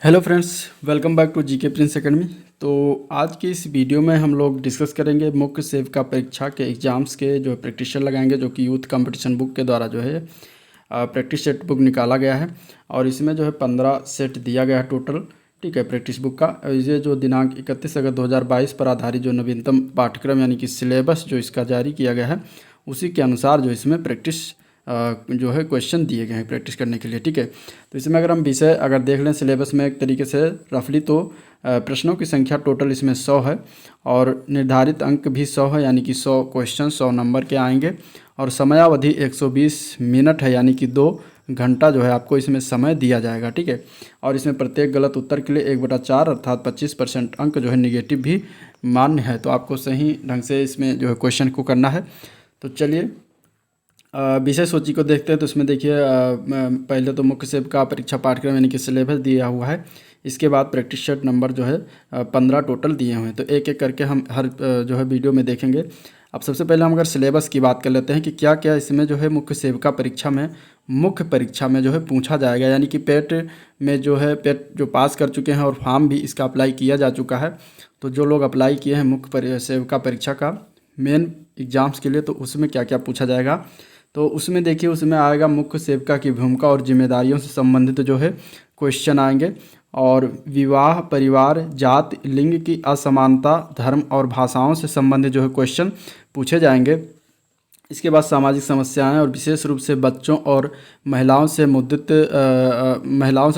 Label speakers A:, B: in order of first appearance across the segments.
A: Hello friends, welcome back to GK prince academy. तो आज की इस वीडियो में हम लोग डिस्कस करेंगे मुख्य सेविका परीक्षा के एग्ज़ाम्स के जो प्रैक्टिस लगाएंगे, जो कि यूथ कंपटीशन बुक के द्वारा जो है प्रैक्टिस सेट बुक निकाला गया है। और इसमें जो है 15 सेट दिया गया है टोटल, ठीक है, प्रैक्टिस बुक का। ये जो दिनांक 31 अगस्त 2022 पर आधारित जो नवीनतम पाठ्यक्रम यानी कि सिलेबस जो इसका जारी किया गया है, उसी के अनुसार जो इसमें प्रैक्टिस जो है क्वेश्चन दिए गए हैं प्रैक्टिस करने के लिए, ठीक है। तो इसमें अगर हम विषय अगर देख लें सिलेबस में एक तरीके से रफली, तो प्रश्नों की संख्या टोटल इसमें 100 है और निर्धारित अंक भी 100 है, यानी कि 100 क्वेश्चन 100 नंबर के आएंगे। और समयावधि 120 मिनट है, यानी कि 2 घंटा जो है आपको इसमें समय दिया जाएगा, ठीक है। और इसमें प्रत्येक गलत उत्तर के लिए 1/4 अर्थात 25% अंक जो है निगेटिव भी मान्य है। तो आपको सही ढंग से इसमें जो है क्वेश्चन को करना है। तो चलिए विषय सूची को देखते हैं। तो इसमें देखिए पहले तो मुख्य सेविका परीक्षा पाठ्यक्रम यानी कि सिलेबस दिया हुआ है। इसके बाद प्रैक्टिस सेट नंबर जो है 15 टोटल दिए हुए हैं। तो एक एक करके हम हर जो है वीडियो में देखेंगे। अब सबसे पहले हम अगर सिलेबस की बात कर लेते हैं कि क्या क्या इसमें जो है मुख्य सेविका परीक्षा में जो है पूछा जाएगा, यानी कि पेट में जो है पेट जो पास कर चुके हैं और फॉर्म भी इसका अप्लाई किया जा चुका है। तो जो लोग अप्लाई किए हैं मुख्य सेविका परीक्षा का मेन एग्ज़ाम्स के लिए, तो उसमें क्या क्या पूछा जाएगा। तो उसमें देखिए, उसमें आएगा मुख्य सेविका की भूमिका और जिम्मेदारियों से संबंधित जो है क्वेश्चन आएंगे। और विवाह, परिवार, जाति, लिंग की असमानता, धर्म और भाषाओं से संबंधित जो है क्वेश्चन पूछे जाएंगे। इसके बाद सामाजिक समस्याएं और विशेष रूप से बच्चों और महिलाओं से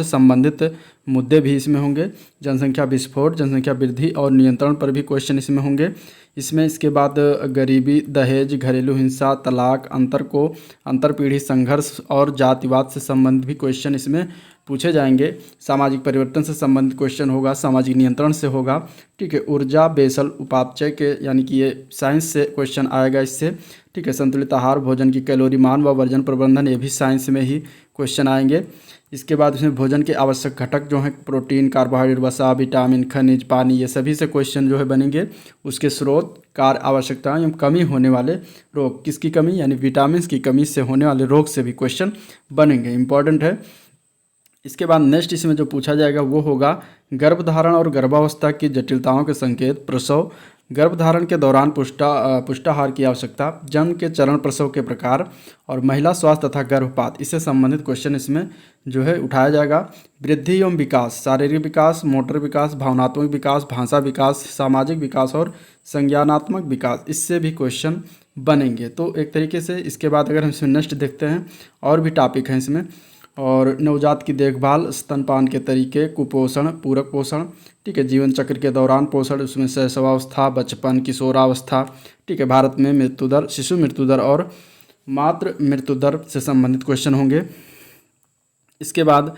A: संबंधित मुद्दे भी इसमें होंगे। जनसंख्या विस्फोट, जनसंख्या वृद्धि और नियंत्रण पर भी क्वेश्चन इसमें होंगे। इसके बाद गरीबी, दहेज, घरेलू हिंसा, तलाक, अंतरपीढ़ी संघर्ष और जातिवाद से संबंधित भी क्वेश्चन इसमें पूछे जाएंगे। सामाजिक परिवर्तन से संबंधित क्वेश्चन होगा, सामाजिक नियंत्रण से होगा, ठीक है। ऊर्जा, बेसल, उपापचय के यानी कि ये साइंस से क्वेश्चन आएगा इससे, ठीक है। संतुलित आहार, भोजन की कैलोरी मान व वर्जन प्रबंधन, ये भी साइंस में ही क्वेश्चन आएंगे। इसके बाद इसमें भोजन के आवश्यक घटक जो हैं प्रोटीन, कार्बोहाइड्रेट, वसा, विटामिन, खनिज, पानी, ये सभी से क्वेश्चन जो है बनेंगे। उसके स्रोत, कार्य, आवश्यकताएं एवं कमी होने वाले रोग, किसकी कमी यानी विटामिन की कमी से होने वाले रोग से भी क्वेश्चन बनेंगे, इंपॉर्टेंट है। इसके बाद नेक्स्ट इसमें जो पूछा जाएगा वो होगा गर्भधारण और गर्भावस्था की जटिलताओं के संकेत, प्रसव, गर्भधारण के दौरान पुष्टाहार की आवश्यकता, जन्म के चरण, प्रसव के प्रकार और महिला स्वास्थ्य तथा गर्भपात, इससे संबंधित क्वेश्चन इसमें जो है उठाया जाएगा। वृद्धि एवं विकास, शारीरिक विकास, मोटर विकास, भावनात्मक विकास, भाषा विकास, सामाजिक विकास और संज्ञानात्मक विकास, इससे भी क्वेश्चन बनेंगे। तो एक तरीके से इसके बाद अगर हम इसमें नेक्स्ट देखते हैं, और भी टॉपिक हैं इसमें। और नवजात की देखभाल, स्तनपान के तरीके, कुपोषण, पूरक पोषण, ठीक है, जीवन चक्र के दौरान पोषण, उसमें शैशवावस्था, बचपन, किशोरावस्था, ठीक है, भारत में मृत्यु दर, शिशु मृत्यु दर और मातृ मृत्यु दर से संबंधित क्वेश्चन होंगे। इसके बाद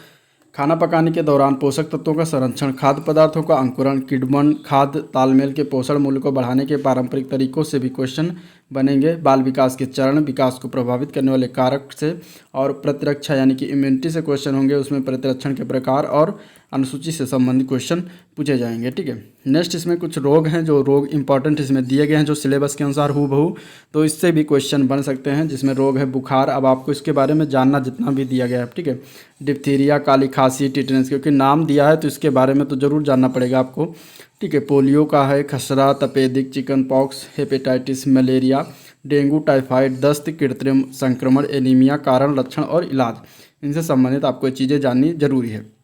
A: खाना पकाने के दौरान पोषक तत्वों का संरक्षण, खाद्य पदार्थों का अंकुरण, किण्वन खाद्य तालमेल के पोषण मूल्य को बढ़ाने के पारंपरिक तरीकों से भी क्वेश्चन बनेंगे। बाल विकास के चरण, विकास को प्रभावित करने वाले कारक से, और प्रतिरक्षा यानी कि इम्यूनिटी से क्वेश्चन होंगे। उसमें प्रतिरक्षण के प्रकार और अनुसूची से संबंधित क्वेश्चन पूछे जाएंगे, ठीक है। नेक्स्ट इसमें कुछ रोग हैं, जो रोग इंपॉर्टेंट इसमें दिए गए हैं, जो सिलेबस के अनुसार हूबहू, तो इससे भी क्वेश्चन बन सकते हैं। जिसमें रोग है बुखार, अब आपको इसके बारे में जानना जितना भी दिया गया है, ठीक है। डिप्थीरिया, काली खांसी, टिटनेस, क्योंकि नाम दिया है तो इसके बारे में तो ज़रूर जानना पड़ेगा आपको, ठीक है। पोलियो का है, खसरा, तपेदिक, chicken pox, hepatitis, malaria, dengue, typhoid, दस्त, कृत्रिम संक्रमण, एनीमिया, कारण, लक्षण और इलाज, इनसे संबंधित आपको ये चीज़ें जाननी जरूरी है।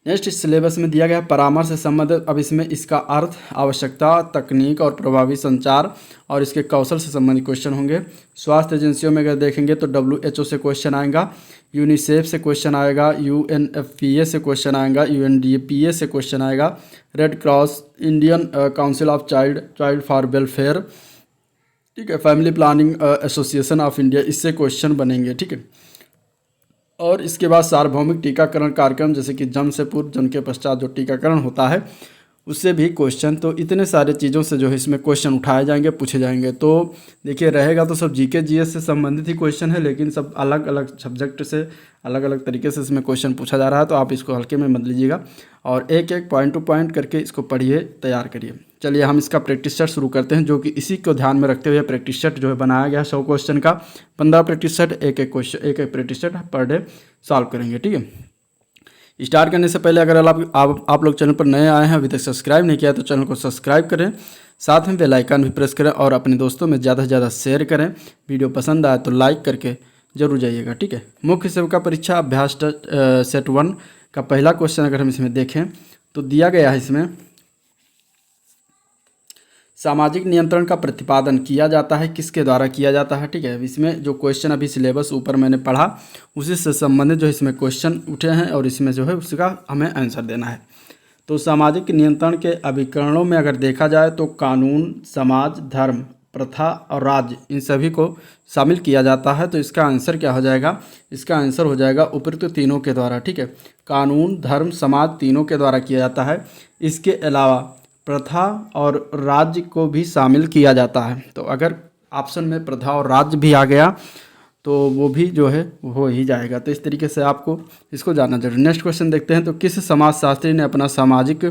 A: नेक्स्ट इस सिलेबस में दिया गया परामर्श से संबंधित, अब इसमें इसका अर्थ, आवश्यकता, तकनीक और प्रभावी संचार और इसके कौशल से संबंधित क्वेश्चन होंगे। स्वास्थ्य एजेंसियों में अगर देखेंगे तो WHO से क्वेश्चन आएगा, यूनिसेफ से क्वेश्चन आएगा, UNFPA से क्वेश्चन आएगा, UNDPA से क्वेश्चन आएगा, red cross, Indian council of child for welfare, ठीक है, family planning association of India, इससे क्वेश्चन बनेंगे, ठीक है। और इसके बाद सार्वभौमिक टीकाकरण कार्यक्रम, जैसे कि जन्म से पूर्व, जन्म के पश्चात जो टीकाकरण होता है, उससे भी क्वेश्चन। तो इतने सारे चीज़ों से जो है इसमें क्वेश्चन उठाए जाएंगे, पूछे जाएंगे। तो देखिए रहेगा तो सब GK GS से संबंधित ही क्वेश्चन है, लेकिन सब अलग अलग सब्जेक्ट से अलग अलग तरीके से इसमें क्वेश्चन पूछा जा रहा है। तो आप इसको हल्के में मत लीजिएगा और एक एक पॉइंट टू पॉइंट करके इसको पढ़िए, तैयार करिए। चलिए हम इसका प्रैक्टिस सेट शुरू करते हैं, जो कि इसी को ध्यान में रखते हुए प्रैक्टिस सेट जो है बनाया गया 100 क्वेश्चन का, 15 प्रैक्टिस सेट, एक एक practice set per day solve करेंगे, ठीक है। स्टार्ट करने से पहले अगर आप लोग चैनल पर नए आए हैं, अभी तक सब्सक्राइब नहीं किया तो चैनल को सब्सक्राइब करें, साथ में बेल आइकन भी प्रेस करें और अपने दोस्तों में ज़्यादा से ज़्यादा शेयर करें। वीडियो पसंद आए तो लाइक करके जरूर जाइएगा, ठीक है। मुख्य सेविका परीक्षा अभ्यास सेट 1 का पहला क्वेश्चन अगर हम इसमें देखें तो दिया गया है इसमें, सामाजिक नियंत्रण का प्रतिपादन किया जाता है किसके द्वारा किया जाता है, ठीक है। इसमें जो क्वेश्चन अभी सिलेबस ऊपर मैंने पढ़ा उसी से संबंधित जो इसमें क्वेश्चन उठे हैं और इसमें जो है उसका हमें आंसर देना है। तो सामाजिक नियंत्रण के अभिकरणों में अगर देखा जाए तो कानून, समाज, धर्म, प्रथा और राज्य, इन सभी को शामिल किया जाता है। तो इसका आंसर क्या हो जाएगा, इसका आंसर हो जाएगा उपरोक्त तीनों के द्वारा, ठीक है। कानून, धर्म, समाज तीनों के द्वारा किया जाता है। इसके अलावा प्रथा और राज्य को भी शामिल किया जाता है। तो अगर ऑप्शन में प्रथा और राज्य भी आ गया तो वो भी जो है हो ही जाएगा। तो इस तरीके से आपको इसको जानना जरूरी। नेक्स्ट क्वेश्चन देखते हैं। तो किस समाजशास्त्री ने अपना सामाजिक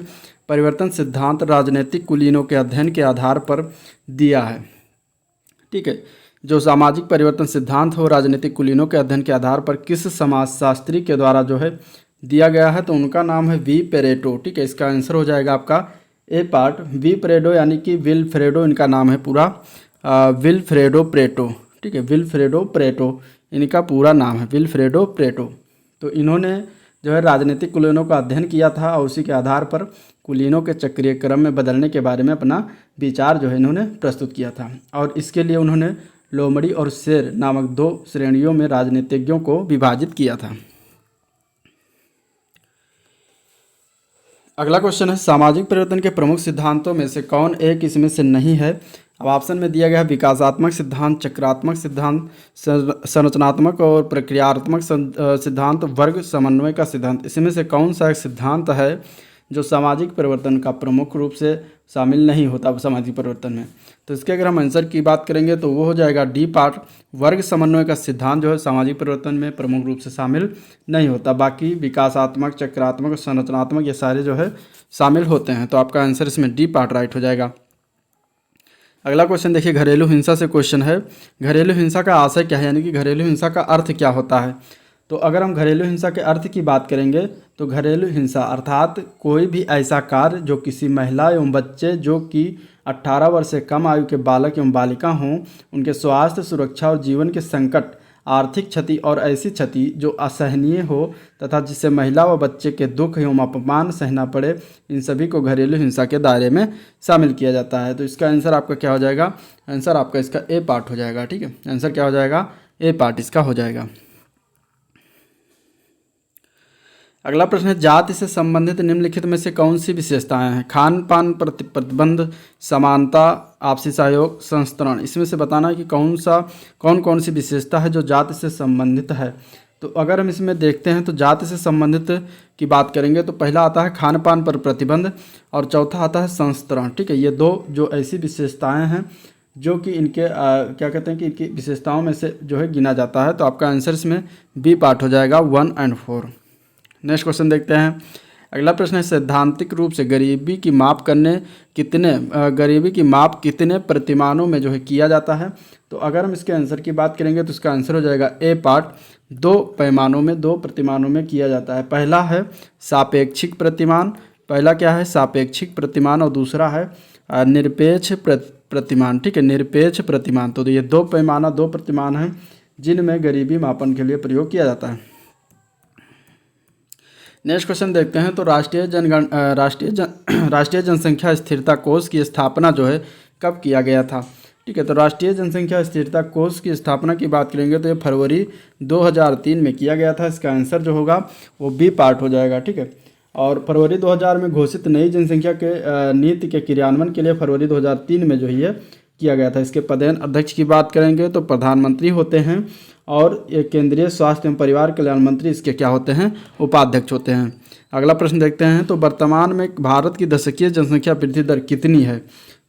A: परिवर्तन सिद्धांत राजनीतिक कुलीनों के अध्ययन के आधार पर दिया है, ठीक है। जो सामाजिक परिवर्तन सिद्धांत हो राजनीतिक कुलीनों के अध्ययन के आधार पर किस समाजशास्त्री के द्वारा जो है दिया गया है, तो उनका नाम है वी पेरेटो, ठीक है। इसका आंसर हो जाएगा आपका ए पार्ट वी पेरेटो, यानी कि विल्फ्रेडो इनका नाम है पूरा, विल्फ्रेडो प्रेटो, ठीक है। विल्फ्रेडो प्रेटो इनका पूरा नाम है, विल्फ्रेडो प्रेटो। तो इन्होंने जो है राजनीतिक कुलीनों का अध्ययन किया था और उसी के आधार पर कुलीनों के चक्रीय क्रम में बदलने के बारे में अपना विचार जो है इन्होंने प्रस्तुत किया था। और इसके लिए उन्होंने लोमड़ी और शेर नामक 2 श्रेणियों में राजनीतिज्ञों को विभाजित किया था। अगला क्वेश्चन है, सामाजिक परिवर्तन के प्रमुख सिद्धांतों में से कौन एक इसमें से नहीं है। अब ऑप्शन में दिया गया है विकासात्मक सिद्धांत, चक्रात्मक सिद्धांत, संरचनात्मक और प्रक्रियात्मक सिद्धांत, वर्ग समन्वय का सिद्धांत। इसमें से कौन सा एक सिद्धांत है जो सामाजिक परिवर्तन का प्रमुख रूप से शामिल नहीं होता सामाजिक परिवर्तन में। तो इसके अगर हम आंसर की बात करेंगे तो वो हो जाएगा डी पार्ट, वर्ग समन्वय का सिद्धांत जो है सामाजिक परिवर्तन में प्रमुख रूप से शामिल नहीं होता। बाकी विकासात्मक, चक्रात्मक और संरचनात्मक ये सारे जो है शामिल होते हैं। तो आपका आंसर इसमें डी पार्ट राइट हो जाएगा। अगला क्वेश्चन देखिए, घरेलू हिंसा से क्वेश्चन है। घरेलू हिंसा का आशय क्या है, यानी कि घरेलू हिंसा का अर्थ क्या होता है। तो अगर हम घरेलू हिंसा के अर्थ की बात करेंगे तो घरेलू हिंसा अर्थात कोई भी ऐसा कार्य जो किसी महिला एवं बच्चे जो कि 18 वर्ष से कम आयु के बालक एवं बालिका हों, उनके स्वास्थ्य, सुरक्षा और जीवन के संकट, आर्थिक क्षति और ऐसी क्षति जो असहनीय हो तथा जिससे महिला व बच्चे के दुख एवं अपमान सहना पड़े, इन सभी को घरेलू हिंसा के दायरे में शामिल किया जाता है। तो इसका आंसर आपका क्या हो जाएगा, आंसर आपका इसका ए पार्ट हो जाएगा, ठीक है। आंसर क्या हो जाएगा, ए पार्ट इसका हो जाएगा। अगला प्रश्न है, जाति से संबंधित निम्नलिखित में से कौन सी विशेषताएं हैं। खान पान प्रतिबंध, समानता, आपसी सहयोग, संस्तरण। इसमें से बताना है कि कौन कौन सी विशेषता है जो जाति से संबंधित है। तो अगर हम इसमें देखते हैं तो जाति से संबंधित की बात करेंगे तो पहला आता है खान पान पर प्रतिबंध और चौथा आता है संस्तरण, ठीक है। ये 2 जो ऐसी विशेषताएँ हैं जो कि इनके क्या कहते हैं कि इनकी विशेषताओं में से जो है गिना जाता है। तो आपका आंसर इसमें बी पार्ट हो जाएगा 1 और 4। नेक्स्ट क्वेश्चन देखते हैं। अगला प्रश्न है, सैद्धांतिक रूप से गरीबी की माप कितने प्रतिमानों में जो है किया जाता है। तो अगर हम इसके आंसर की बात करेंगे तो इसका आंसर हो जाएगा ए पार्ट, 2 प्रतिमानों में किया जाता है। पहला है सापेक्षिक प्रतिमान, पहला क्या है सापेक्षिक प्रतिमान और दूसरा है निरपेक्ष प्रतिमान, ठीक है, निरपेक्ष प्रतिमान। तो ये 2 प्रतिमान हैं जिनमें गरीबी मापन के लिए प्रयोग किया जाता है। नेक्स्ट क्वेश्चन देखते हैं। तो राष्ट्रीय जनसंख्या स्थिरता कोष की स्थापना जो है कब किया गया था, ठीक है। तो राष्ट्रीय जनसंख्या स्थिरता कोष की स्थापना की बात करेंगे तो ये फरवरी 2003 में किया गया था। इसका आंसर जो होगा वो बी पार्ट हो जाएगा, ठीक है। और फरवरी 2000 में घोषित नई जनसंख्या के नीति के क्रियान्वयन के लिए फरवरी 2003 में जो है किया गया था। इसके पदेन अध्यक्ष की बात करेंगे तो प्रधानमंत्री होते हैं और ये केंद्रीय स्वास्थ्य एवं परिवार कल्याण मंत्री इसके क्या होते हैं, उपाध्यक्ष होते हैं। अगला प्रश्न देखते हैं। तो वर्तमान में भारत की दशकीय जनसंख्या वृद्धि दर कितनी है।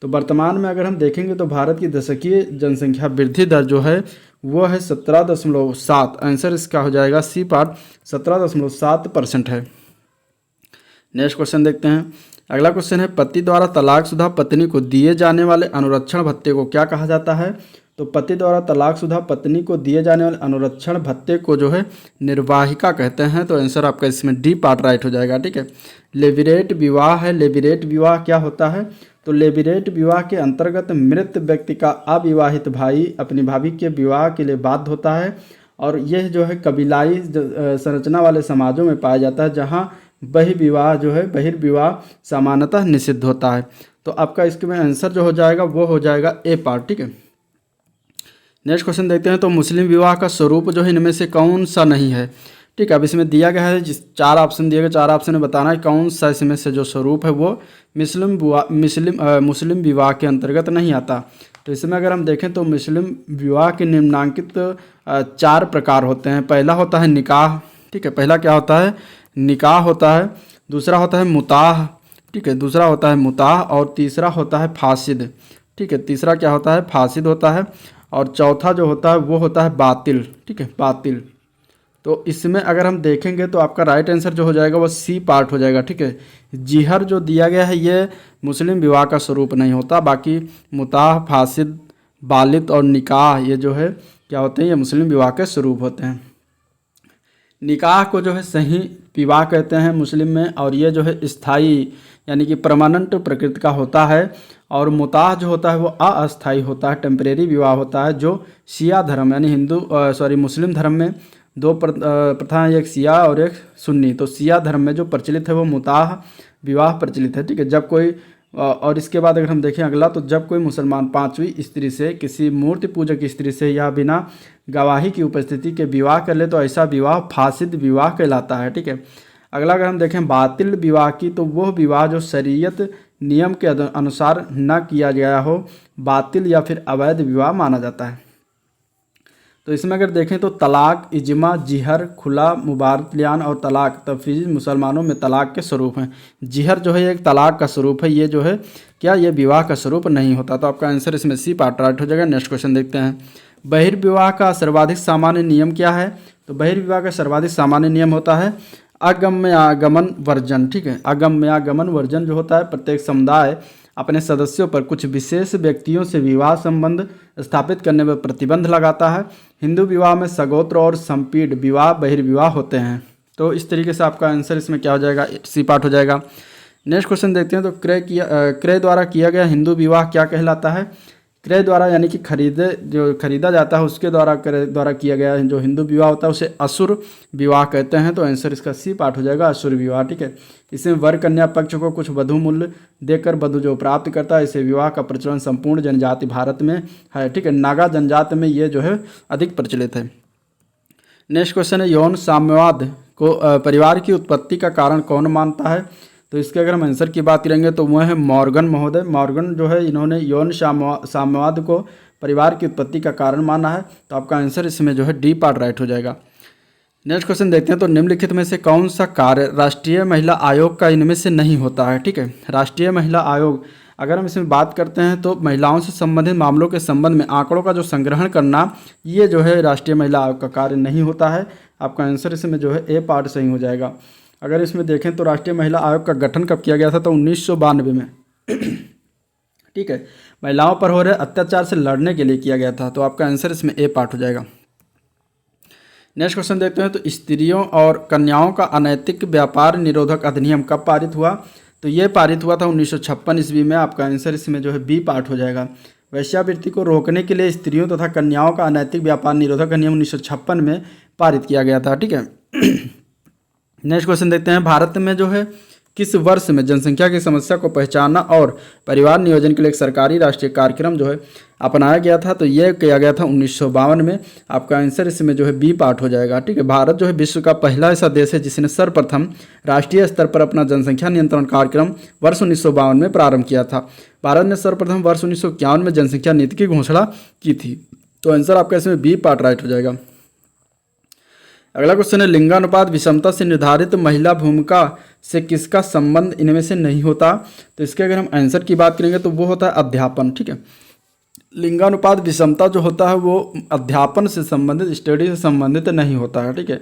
A: तो वर्तमान में अगर हम देखेंगे तो भारत की दशकीय जनसंख्या वृद्धि दर जो है वो है 17.7। आंसर इसका हो जाएगा सी पार्ट, 17.7% है। नेक्स्ट क्वेश्चन देखते हैं। अगला क्वेश्चन है, पति द्वारा तलाकशुदा पत्नी को दिए जाने वाले अनुरक्षण भत्ते को क्या कहा जाता है। तो पति द्वारा तलाकशुदा पत्नी को दिए जाने वाले अनुरक्षण भत्ते को जो है निर्वाहिका कहते हैं। तो आंसर आपका इसमें डी पार्ट राइट हो जाएगा, ठीक है। लेविरेट विवाह है। लेविरेट विवाह क्या होता है? तो लेविरेट विवाह के अंतर्गत मृत व्यक्ति का अविवाहित भाई अपनी भाभी के विवाह के लिए बाध्य होता है, और यह जो है कबीलाई संरचना वाले समाजों में पाया जाता है जहाँ बहिर्विवाह जो है बहिर्विवाह सामान्यतः निषिद्ध होता है। तो आपका इसके में आंसर जो हो जाएगा वो हो जाएगा ए पार्ट, ठीक है। नेक्स्ट क्वेश्चन देखते हैं। तो मुस्लिम विवाह का स्वरूप जो है इनमें से कौन सा नहीं है? ठीक है, अब इसमें दिया गया है जिस 4 ऑप्शन दिए गए, 4 ऑप्शन में बताना है कौन सा इसमें से जो स्वरूप है वो मुस्लिम विवाह के अंतर्गत नहीं आता। तो इसमें अगर हम देखें तो मुस्लिम विवाह के निम्नांकित 4 प्रकार होते हैं। पहला होता है निकाह, ठीक है, पहला क्या होता है? निकाह होता है। दूसरा होता है मुताह, ठीक है, दूसरा होता है मुताह, और तीसरा होता है फासिद, ठीक है, तीसरा क्या होता है? फासिद होता है। और चौथा जो होता है वो होता है बातिल, ठीक है, बातिल। तो इसमें अगर हम देखेंगे तो आपका राइट आंसर जो हो जाएगा वो सी पार्ट हो जाएगा, ठीक है। जिहर जो दिया गया है ये मुस्लिम विवाह का स्वरूप नहीं होता, बाकी मुताह, फासिद, बालित और निकाह ये जो है क्या होते हैं? ये मुस्लिम विवाह के स्वरूप होते हैं। निकाह को जो है सही विवाह कहते हैं मुस्लिम में, और ये जो है स्थायी यानी कि परमानेंट प्रकृति का होता है। और मुताह जो होता है वो अस्थायी होता है, टेम्परेरी विवाह होता है, जो शिया धर्म यानी मुस्लिम धर्म में 2 प्रथा हैं, एक शिया और एक सुन्नी। तो शिया धर्म में जो प्रचलित है वो मुताह विवाह प्रचलित है, ठीक है। जब कोई और इसके बाद अगर हम देखें अगला, तो जब कोई मुसलमान 5वीं स्त्री से, किसी मूर्ति पूजक स्त्री से या बिना गवाही की उपस्थिति के विवाह कर ले तो ऐसा विवाह फासिद विवाह कहलाता है, ठीक है। अगला अगर हम देखें बातिल विवाह की, तो वह विवाह जो शरीयत नियम के अनुसार न किया गया हो बातिल या फिर अवैध विवाह माना जाता है। तो इसमें अगर देखें तो तलाक, इजमा, जिहर, खुला, मुबारतलियान और तलाक तफवीज़ मुसलमानों में तलाक के स्वरूप हैं। जिहर जो है एक तलाक का स्वरूप है, ये जो है क्या ये विवाह का स्वरूप नहीं होता। तो आपका आंसर इसमें सी पार्ट राइट हो जाएगा। नेक्स्ट क्वेश्चन देखते हैं। बहिर्विवाह का सर्वाधिक सामान्य नियम क्या है? तो बहिर्विवाह का सर्वाधिक सामान्य नियम होता है अगम्यागमन वर्जन, ठीक है। अगम्यागमन वर्जन जो होता है, प्रत्येक समुदाय अपने सदस्यों पर कुछ विशेष व्यक्तियों से विवाह संबंध स्थापित करने पर प्रतिबंध लगाता है। हिंदू विवाह में सगोत्र और संपीड़ विवाह बहिर्विवाह होते हैं। तो इस तरीके से आपका आंसर इसमें क्या हो जाएगा? सी पार्ट हो जाएगा। नेक्स्ट क्वेश्चन देखते हैं। तो क्रय द्वारा किया गया हिंदू विवाह क्या कहलाता है? क्रय द्वारा यानी कि खरीदा जाता है उसके द्वारा क्रय द्वारा किया गया जो हिंदू विवाह होता है उसे असुर विवाह कहते हैं। तो आंसर इसका सी पार्ट हो जाएगा, असुर विवाह, ठीक है। इसमें वर कन्या पक्ष को कुछ वधु मूल्य देकर वधु जो प्राप्त करता है, इसे विवाह का प्रचलन संपूर्ण जनजाति भारत में है, ठीक है। नागा जनजाति में ये जो है अधिक प्रचलित है। नेक्स्ट क्वेश्चन है यौन साम्यवाद को परिवार की उत्पत्ति का कारण कौन मानता है? तो इसके अगर हम आंसर की बात करेंगे तो वह है मॉर्गन महोदय। मॉर्गन जो है इन्होंने यौन साम्यवाद को परिवार की उत्पत्ति का कारण माना है। तो आपका आंसर इसमें जो है डी पार्ट राइट हो जाएगा। नेक्स्ट क्वेश्चन देखते हैं। तो निम्नलिखित में से कौन सा कार्य राष्ट्रीय महिला आयोग का इनमें से नहीं होता है? ठीक है, राष्ट्रीय महिला आयोग अगर हम इसमें बात करते हैं तो महिलाओं से संबंधित मामलों के संबंध में आंकड़ों का जो संग्रहण करना, ये जो है राष्ट्रीय महिला आयोग का कार्य नहीं होता है। आपका आंसर इसमें जो है ए पार्ट सही हो जाएगा। अगर इसमें देखें तो राष्ट्रीय महिला आयोग का गठन कब किया गया था? तो 1992 में ठीक है, महिलाओं पर हो रहे अत्याचार से लड़ने के लिए किया गया था। तो आपका आंसर इसमें ए पार्ट हो जाएगा। नेक्स्ट क्वेश्चन देखते हैं। तो स्त्रियों और कन्याओं का अनैतिक व्यापार निरोधक अधिनियम कब पारित हुआ? तो ये पारित हुआ था 1956 ईस्वी में। आपका आंसर इसमें जो है बी पार्ट हो जाएगा। वेश्यावृत्ति को रोकने के लिए स्त्रियों तथा कन्याओं का अनैतिक व्यापार निरोधक अधिनियम 1956 में पारित किया गया था, ठीक है। नेक्स्ट क्वेश्चन देखते हैं। भारत में जो है किस वर्ष में जनसंख्या की समस्या को पहचानना और परिवार नियोजन के लिए एक सरकारी राष्ट्रीय कार्यक्रम जो है अपनाया गया था? तो ये किया गया था 1952 में। आपका आंसर इसमें जो है बी पार्ट हो जाएगा, ठीक है। भारत जो है विश्व का पहला ऐसा देश है जिसने सर्वप्रथम राष्ट्रीय स्तर पर अपना जनसंख्या नियंत्रण कार्यक्रम वर्ष 1952 में प्रारंभ किया था। भारत ने सर्वप्रथम वर्ष 1951 में जनसंख्या नीति की घोषणा की थी। तो आंसर आपका इसमें बी पार्ट राइट हो जाएगा। अगला क्वेश्चन है लिंगानुपात विषमता से निर्धारित महिला भूमिका से किसका संबंध इनमें से नहीं होता? तो इसके अगर हम आंसर की बात करेंगे तो वो होता है अध्यापन, ठीक है। लिंगानुपात विषमता जो होता है वो अध्यापन से संबंधित, स्टडी से संबंधित नहीं होता है, ठीक है।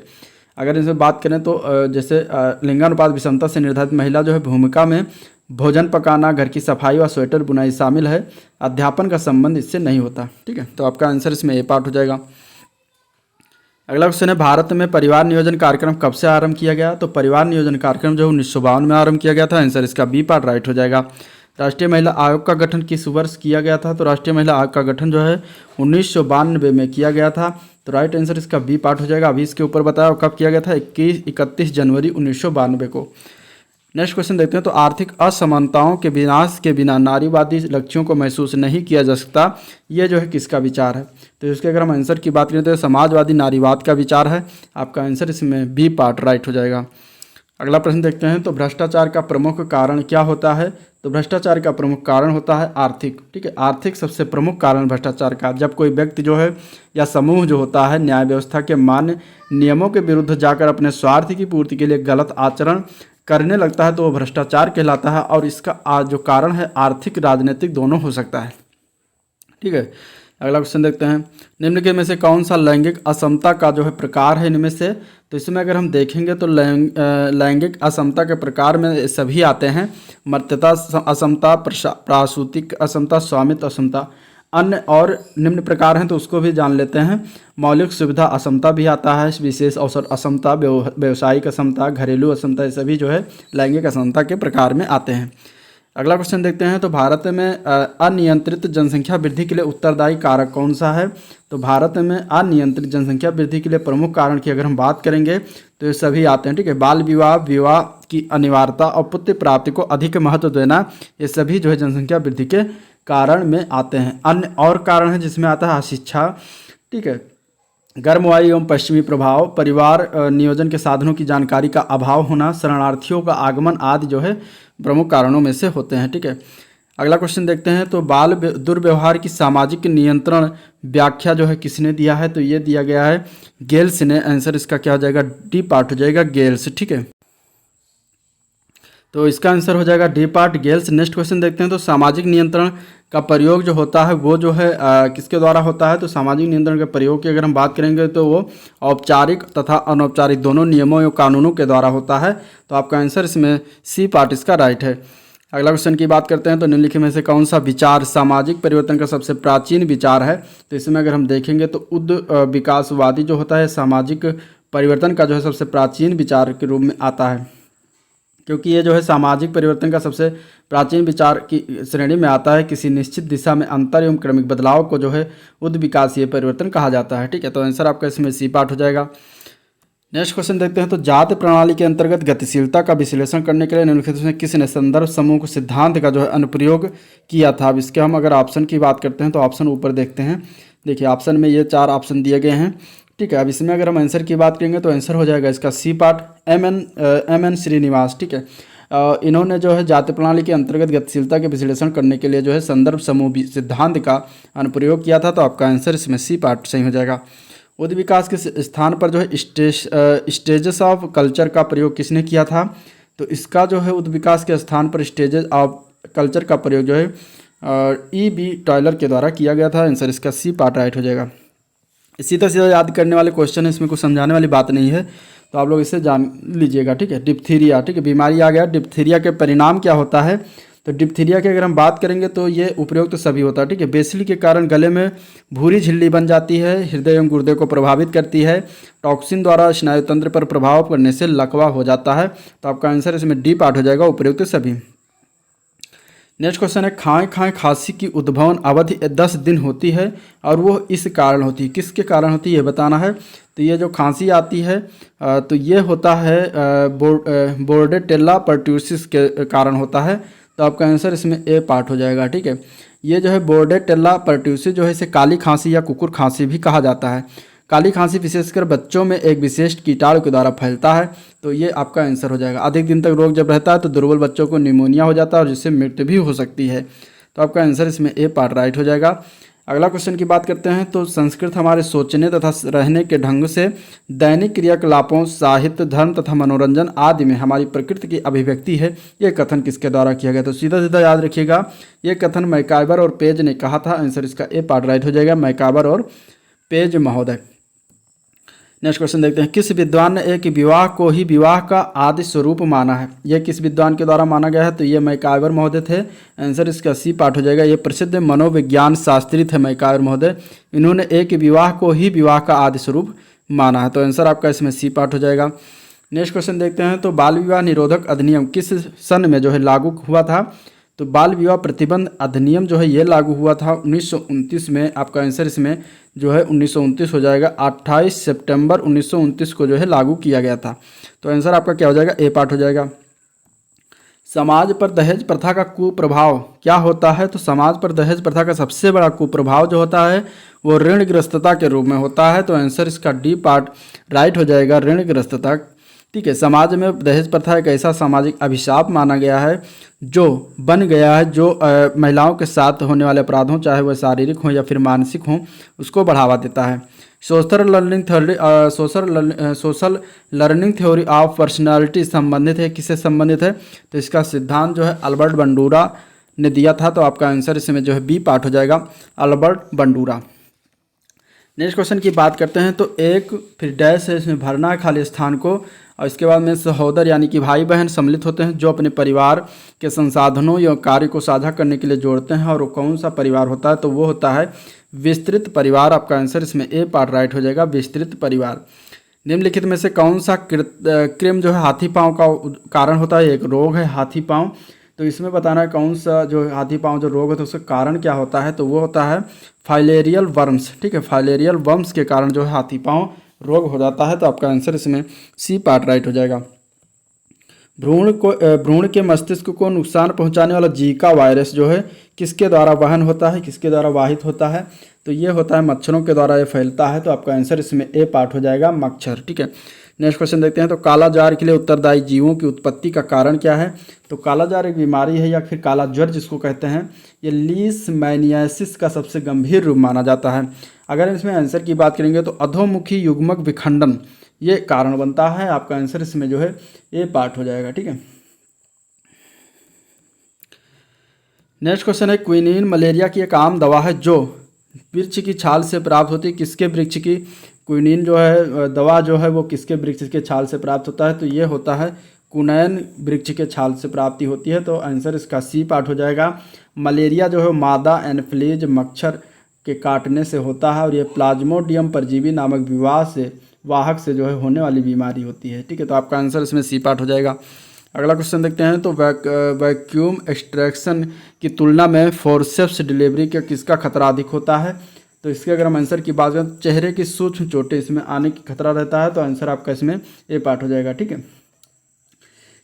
A: अगर इसमें बात करें तो जैसे लिंगानुपात विषमता से निर्धारित महिला जो है भूमिका में भोजन पकाना, घर की सफाई व स्वेटर बुनाई शामिल है। अध्यापन का संबंध इससे नहीं होता। ठीक है, तो आपका आंसर इसमें ए पार्ट हो जाएगा। अगला क्वेश्चन है, भारत में परिवार नियोजन कार्यक्रम कब से आरंभ किया गया? तो परिवार नियोजन कार्यक्रम जो 1952 में आरंभ किया गया था। आंसर इसका बी पार्ट राइट हो जाएगा। राष्ट्रीय महिला आयोग का गठन किस वर्ष किया गया था? तो राष्ट्रीय महिला आयोग का गठन जो है 1992 में किया गया था। तो राइट आंसर इसका बी पार्ट हो जाएगा। अभी इसके ऊपर बताया कब किया गया था, 31 जनवरी 1992 को। नेक्स्ट क्वेश्चन देखते हैं, तो आर्थिक असमानताओं के विनाश के बिना नारीवादी लक्ष्यों को महसूस नहीं किया जा सकता, ये जो है किसका विचार है? तो इसके अगर हम आंसर की बात करें तो समाजवादी नारीवाद का विचार है। आपका आंसर इसमें बी पार्ट राइट हो जाएगा। अगला प्रश्न देखते हैं, तो भ्रष्टाचार का प्रमुख कारण क्या होता है? तो भ्रष्टाचार का प्रमुख कारण होता है आर्थिक। ठीक है, आर्थिक सबसे प्रमुख कारण भ्रष्टाचार का। जब कोई व्यक्ति जो है या समूह जो होता है न्याय व्यवस्था के मान्य नियमों के विरुद्ध जाकर अपने स्वार्थ की पूर्ति के लिए गलत आचरण करने लगता है तो वो भ्रष्टाचार कहलाता है। और इसका जो कारण है आर्थिक राजनीतिक दोनों हो सकता है। ठीक है, अगला क्वेश्चन देखते हैं, निम्न के में से कौन सा लैंगिक असमता का जो है प्रकार है इनमें से? तो इसमें अगर हम देखेंगे तो लैंगिक असमता के प्रकार में सभी आते हैं। मर्त्यता असमता, प्रासूतिक असमता, स्वामित्व असमता। अन्य और निम्न प्रकार हैं तो उसको भी जान लेते हैं। मौलिक सुविधा असमता भी आता है, विशेष अवसर असमता, व्यवसायिक असमता, घरेलू असमता, ये सभी जो है लैंगिक असमता के प्रकार में आते हैं। अगला क्वेश्चन देखते हैं, तो भारत में अनियंत्रित जनसंख्या वृद्धि के लिए उत्तरदायी कारक कौन सा है? तो भारत में अनियंत्रित जनसंख्या वृद्धि के लिए प्रमुख कारण की अगर हम बात करेंगे तो ये सभी आते हैं। ठीक है, बाल विवाह, विवाह की अनिवार्यता और पुत्र प्राप्ति को अधिक महत्व देना, ये सभी जो है जनसंख्या वृद्धि के कारण में आते हैं। अन्य और कारण है जिसमें आता है अशिक्षा। ठीक है, गर्म वायु एवं पश्चिमी प्रभाव, परिवार नियोजन के साधनों की जानकारी का अभाव होना, शरणार्थियों का आगमन आदि जो है प्रमुख कारणों में से होते हैं। ठीक है, अगला क्वेश्चन देखते हैं, तो बाल दुर्व्यवहार की सामाजिक नियंत्रण व्याख्या जो है किसने दिया है? तो ये दिया गया है गेल्स ने। आंसर इसका क्या हो जाएगा? डी पार्ट हो जाएगा, गेल्स। ठीक है, तो इसका आंसर हो जाएगा D part, Gales. Next question देखते हैं, तो सामाजिक नियंत्रण का प्रयोग जो होता है वो जो है किसके द्वारा होता है? तो सामाजिक नियंत्रण के प्रयोग की अगर हम बात करेंगे तो वो औपचारिक तथा अनौपचारिक दोनों नियमों या कानूनों के द्वारा होता है। तो आपका आंसर इसमें सी पार्ट इसका राइट है। अगला क्वेश्चन की बात करते हैं, तो निम्नलिखित में से कौन सा विचार सामाजिक परिवर्तन का सबसे प्राचीन विचार है? तो इसमें अगर हम देखेंगे तो विकासवादी जो होता है सामाजिक परिवर्तन का जो है सबसे प्राचीन विचार के रूप में आता है, क्योंकि ये जो है सामाजिक परिवर्तन का सबसे प्राचीन विचार की श्रेणी में आता है। किसी निश्चित दिशा में अंतर एवं क्रमिक बदलाव को जो है उद्विकासीय परिवर्तन कहा जाता है। ठीक है, तो आंसर आपका इसमें सी पार्ट हो जाएगा। नेक्स्ट क्वेश्चन देखते हैं, तो जाति प्रणाली के अंतर्गत गतिशीलता का विश्लेषण करने के लिए निम्नलिखित में किसने संदर्भ समूह सिद्धांत का जो है अनुप्रयोग किया था? अब इसके हम अगर ऑप्शन की बात करते हैं तो ऑप्शन ऊपर देखते हैं। देखिए, ऑप्शन में ये 4 ऑप्शन दिए गए हैं। ठीक है, अब इसमें अगर हम आंसर की बात करेंगे तो आंसर हो जाएगा इसका C part, M N Srinivas. ठीक है, इन्होंने जो है जाति प्रणाली के अंतर्गत गतिशीलता के विश्लेषण करने के लिए जो है संदर्भ समूह सिद्धांत का अनुप्रयोग किया था। तो आपका आंसर इसमें सी पार्ट सही हो जाएगा। उद्ध विकास के स्थान पर जो है स्टेजेस ऑफ कल्चर का प्रयोग किसने किया था? तो इसका जो है उद्ध विकास के स्थान पर स्टेजेस ऑफ कल्चर का प्रयोग जो है E.B. टॉयलर के द्वारा किया गया था। आंसर इसका सी पार्ट राइट हो जाएगा। इसी तरह से याद करने वाले क्वेश्चन है, इसमें कुछ समझाने वाली बात नहीं है, तो आप लोग इसे जान लीजिएगा। ठीक है, डिप्थीरिया। ठीक है, बीमारी आ गया, डिप्थीरिया के परिणाम क्या होता है? तो डिप्थीरिया के अगर हम बात करेंगे तो ये उपयुक्त सभी होता है। ठीक है, बेसिल के कारण गले में भूरी झिल्ली बन जाती है, हृदय एवं गुर्दे को प्रभावित करती है, टॉक्सिन द्वारा स्नायु तंत्र पर प्रभाव पड़ने से लकवा हो जाता है। तो आपका आंसर इसमें डी पार्ट हो जाएगा, उपयुक्त सभी। नेक्स्ट क्वेश्चन है, खाएं खांसी की उद्भवन अवधि 10 दिन होती है और वो इस कारण होती है, किसके कारण होती है ये बताना है। तो ये जो खांसी आती है तो ये होता है बोर्डेटेल्ला पर्ट्यूसिस के कारण होता है। तो आपका आंसर इसमें ए पार्ट हो जाएगा। ठीक है, ये जो है बोर्डेटेल्ला पर्ट्यूसिस जो है इसे काली खांसी या कुकुर खांसी भी कहा जाता है। काली खांसी विशेषकर बच्चों में एक विशेष कीटाणु के द्वारा फैलता है। तो ये आपका आंसर हो जाएगा। अधिक दिन तक रोग जब रहता है तो दुर्बल बच्चों को निमोनिया हो जाता है और जिससे मृत्यु भी हो सकती है। तो आपका आंसर इसमें ए पार्ट राइट हो जाएगा। अगला क्वेश्चन की बात करते हैं, तो संस्कृत हमारे सोचने तथा रहने के ढंग से दैनिक क्रियाकलापों, साहित्य, धर्म तथा मनोरंजन आदि में हमारी प्रकृति की अभिव्यक्ति है। ये कथन किसके द्वारा किया गया? तो सीधा सीधा याद रखिएगा, ये कथन मैकाइवर और पेज ने कहा था। आंसर इसका ए पार्ट राइट हो जाएगा, मैकाइवर और पेज महोदय। नेक्स्ट क्वेश्चन देखते हैं, किस विद्वान ने एक विवाह को ही विवाह का आदि स्वरूप माना है? यह किस विद्वान के द्वारा माना गया है? तो ये मैकाइवर महोदय थे। आंसर इसका सी पार्ट हो जाएगा। ये प्रसिद्ध मनोविज्ञान शास्त्री थे मैकाइवर महोदय। इन्होंने एक विवाह को ही विवाह का आदि स्वरूप माना है। तो आंसर आपका इसमें सी पार्ट हो जाएगा। नेक्स्ट क्वेश्चन देखते हैं, तो बाल विवाह निरोधक अधिनियम किस सन में जो है लागू हुआ था? तो बाल विवाह प्रतिबंध अधिनियम जो है ये लागू हुआ था 1929 में। आपका आंसर इसमें जो है 1929 हो जाएगा। 28 सितंबर 1929 को जो है लागू किया गया था। तो आंसर आपका क्या हो जाएगा? ए पार्ट हो जाएगा। समाज पर दहेज प्रथा का कुप्रभाव क्या होता है? तो समाज पर दहेज प्रथा का सबसे बड़ा कुप्रभाव जो होता है वो ऋणग्रस्तता के रूप में होता है। तो आंसर इसका डी पार्ट राइट हो जाएगा, ऋणग्रस्तता। ठीक है, समाज में दहेज प्रथा एक ऐसा सामाजिक अभिशाप माना गया है जो बन गया है, जो महिलाओं के साथ होने वाले अपराधों, चाहे वह शारीरिक हो या फिर मानसिक हो, उसको बढ़ावा देता है। Social learning theory of personality संबंधित है, किससे संबंधित है? तो इसका सिद्धांत जो है अल्बर्ट बंडूरा ने दिया था। तो आपका आंसर इसमें जो है बी पार्ट हो जाएगा, अल्बर्ट बंडूरा। नेक्स्ट क्वेश्चन की बात करते हैं, तो एक फिर डैश है, इसमें भरना है खाली स्थान को, और इसके बाद में सहोदर यानी कि भाई बहन सम्मिलित होते हैं जो अपने परिवार के संसाधनों या कार्य को साझा करने के लिए जोड़ते हैं। और वो कौन सा परिवार होता है? तो वो होता है विस्तृत परिवार। आपका आंसर इसमें ए पार्ट राइट हो जाएगा, विस्तृत परिवार। निम्नलिखित में से कौन सा कृम जो है हाथी पाँव का कारण होता है? एक रोग है हाथी पाँव। तो इसमें बताना है कौन सा जो हाथी पाँव जो रोग है तो उसका कारण क्या होता है? तो वो होता है फाइलेरियल वर्म्स। ठीक है, फाइलेरियल वर्म्स के कारण जो है हाथी पाँव रोग हो जाता है। तो आपका आंसर इसमें सी पार्ट राइट हो जाएगा। भ्रूण के मस्तिष्क को नुकसान पहुंचाने वाला जीका वायरस जो है किसके द्वारा वहन होता है, किसके द्वारा वाहित होता है? तो ये होता है मच्छरों के द्वारा ये फैलता है। तो आपका आंसर इसमें ए पार्ट हो जाएगा, मच्छर। ठीक है, नेक्स्ट क्वेश्चन देखते हैं, तो कालाजार के लिए उत्तरदायी जीवों की उत्पत्ति का कारण क्या है? तो कालाजार एक बीमारी है या फिर काला ज्वर जिसको कहते हैं, ये लीशमैनियासिस का सबसे गंभीर रूप माना जाता है। अगर इसमें आंसर की बात करेंगे तो अधोमुखी युग्मक विखंडन ये कारण बनता है। आपका आंसर इसमें जो है ए पार्ट हो जाएगा। ठीक है, नेक्स्ट क्वेश्चन है, क्विनीन मलेरिया की एक आम दवा है जो वृक्ष की छाल से प्राप्त होती है। किसके वृक्ष की? क्विनीन जो है दवा जो है वो किसके वृक्ष के छाल से प्राप्त होता है? तो ये होता है कुनैन वृक्ष के छाल से प्राप्ति होती है। तो आंसर इसका सी पार्ट हो जाएगा। मलेरिया जो है मादा एनफ्लीज मच्छर के काटने से होता है और ये प्लाज्मोडियम परजीवी नामक वाहक से जो है होने वाली बीमारी होती है। ठीक है, तो आपका आंसर इसमें सी पार्ट हो जाएगा। अगला क्वेश्चन देखते हैं, तो वैक्यूम एक्सट्रैक्शन की तुलना में फोर्सेप्स डिलीवरी का किसका खतरा अधिक होता है? तो इसके अगर हम आंसर की बात करें तो चेहरे की सूक्ष्म चोटें इसमें आने की खतरा रहता है। तो आंसर आपका इसमें ए पार्ट हो जाएगा। ठीक है,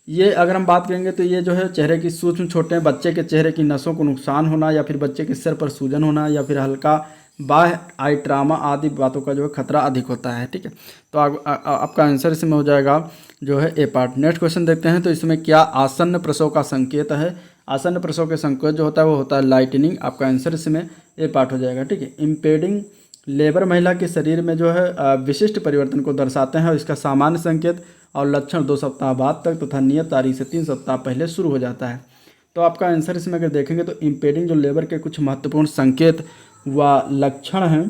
A: ये अगर हम बात करेंगे तो ये जो है चेहरे की सूक्ष्म चोटें, बच्चे के चेहरे की नसों को नुकसान होना या फिर बच्चे के सिर पर सूजन होना या फिर हल्का बाह्य आई ट्रामा आदि बातों का जो है खतरा अधिक होता है। ठीक है, तो आपका आंसर इसमें हो जाएगा जो है ए पार्ट। नेक्स्ट क्वेश्चन देखते हैं, तो इसमें क्या आसन्न प्रसव का संकेत है? आसन्न प्रसव के संकेत जो होता है वो होता है लाइटनिंग। आपका आंसर इसमें ए पार्ट हो जाएगा। ठीक है, इम्पेडिंग लेबर महिला के शरीर में जो है विशिष्ट परिवर्तन को दर्शाते हैं और इसका सामान्य संकेत और लक्षण 2 सप्ताह बाद तक तथा नियत तारीख से 3 सप्ताह पहले शुरू हो जाता है। तो आपका आंसर इसमें अगर देखेंगे तो इम्पेडिंग जो लेबर के कुछ महत्वपूर्ण संकेत व लक्षण हैं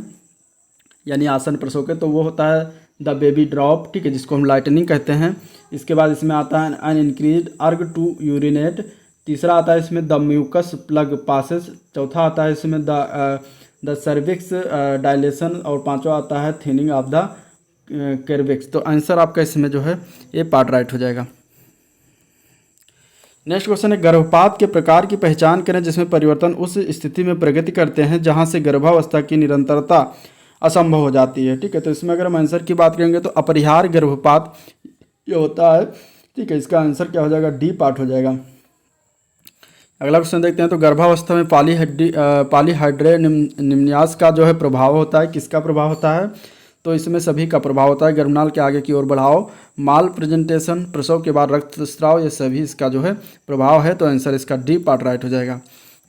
A: यानी आसन प्रसव के, तो वो होता है द बेबी ड्रॉप। ठीक है, जिसको हम लाइटनिंग कहते हैं। इसके बाद इसमें आता है अन इंक्रीज अर्ग टू यूरिनेट। तीसरा आता है इसमें द म्यूकस प्लग पासेस। चौथा आता है इसमें द सर्विक्स डायलेशन और पांचवा आता है थिनिंग ऑफ द कैर्विक्स। तो आंसर आपका इसमें जो है ये पार्ट राइट हो जाएगा। नेक्स्ट क्वेश्चन है, गर्भपात के प्रकार की पहचान करें जिसमें परिवर्तन उस स्थिति में प्रगति करते हैं जहां से गर्भावस्था की निरंतरता असंभव हो जाती है। ठीक है, तो इसमें अगर हम आंसर की बात करेंगे तो अपरिहार्य गर्भपात ये होता है। ठीक है, इसका आंसर क्या हो जाएगा? डी पार्ट हो जाएगा। अगला क्वेश्चन देखते हैं, तो गर्भावस्था में पॉलीहाइड्रे निम्न्यास का जो है प्रभाव होता है। किसका प्रभाव होता है? तो इसमें सभी का प्रभाव होता है। गर्भनाल के आगे की ओर बढ़ाव, माल प्रेजेंटेशन, प्रसव के बाद रक्तस्राव, ये सभी इसका जो है प्रभाव है। तो आंसर इसका डी पार्ट राइट हो जाएगा।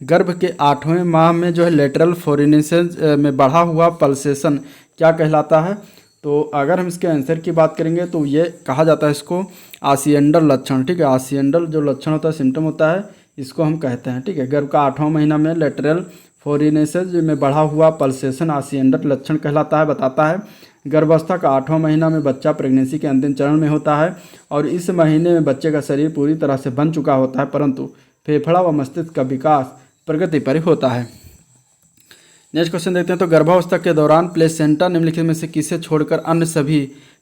A: गर्भ के 8वें माह में जो है लेटरल फोरिनेसेंस में बढ़ा हुआ पल्सेशन क्या कहलाता है? तो अगर हम इसके आंसर की बात करेंगे तो ये कहा जाता है इसको आसिएंडल लक्षण। ठीक है, आसिएंडल जो लक्षण होता है, सिम्टम होता है, इसको हम कहते हैं। ठीक है, गर्भ का 8वां महीना में लेटरल फोरिनेसेंस में बढ़ा हुआ पल्सेशन आसिएंडल लक्षण कहलाता है, बताता है। गर्भावस्था का 8वां महीना में बच्चा प्रेगनेंसी के अंतिम चरण में होता है और इस महीने में बच्चे का शरीर पूरी तरह से बन चुका होता है, परंतु फेफड़ा व मस्तिष्क का विकास प्रगति पर होता है। नेक्स्ट क्वेश्चन देखते हैं। तो गर्भावस्था के दौरान प्लेसेंटा निम्नलिखित में से किसे छोड़कर अन्य सभी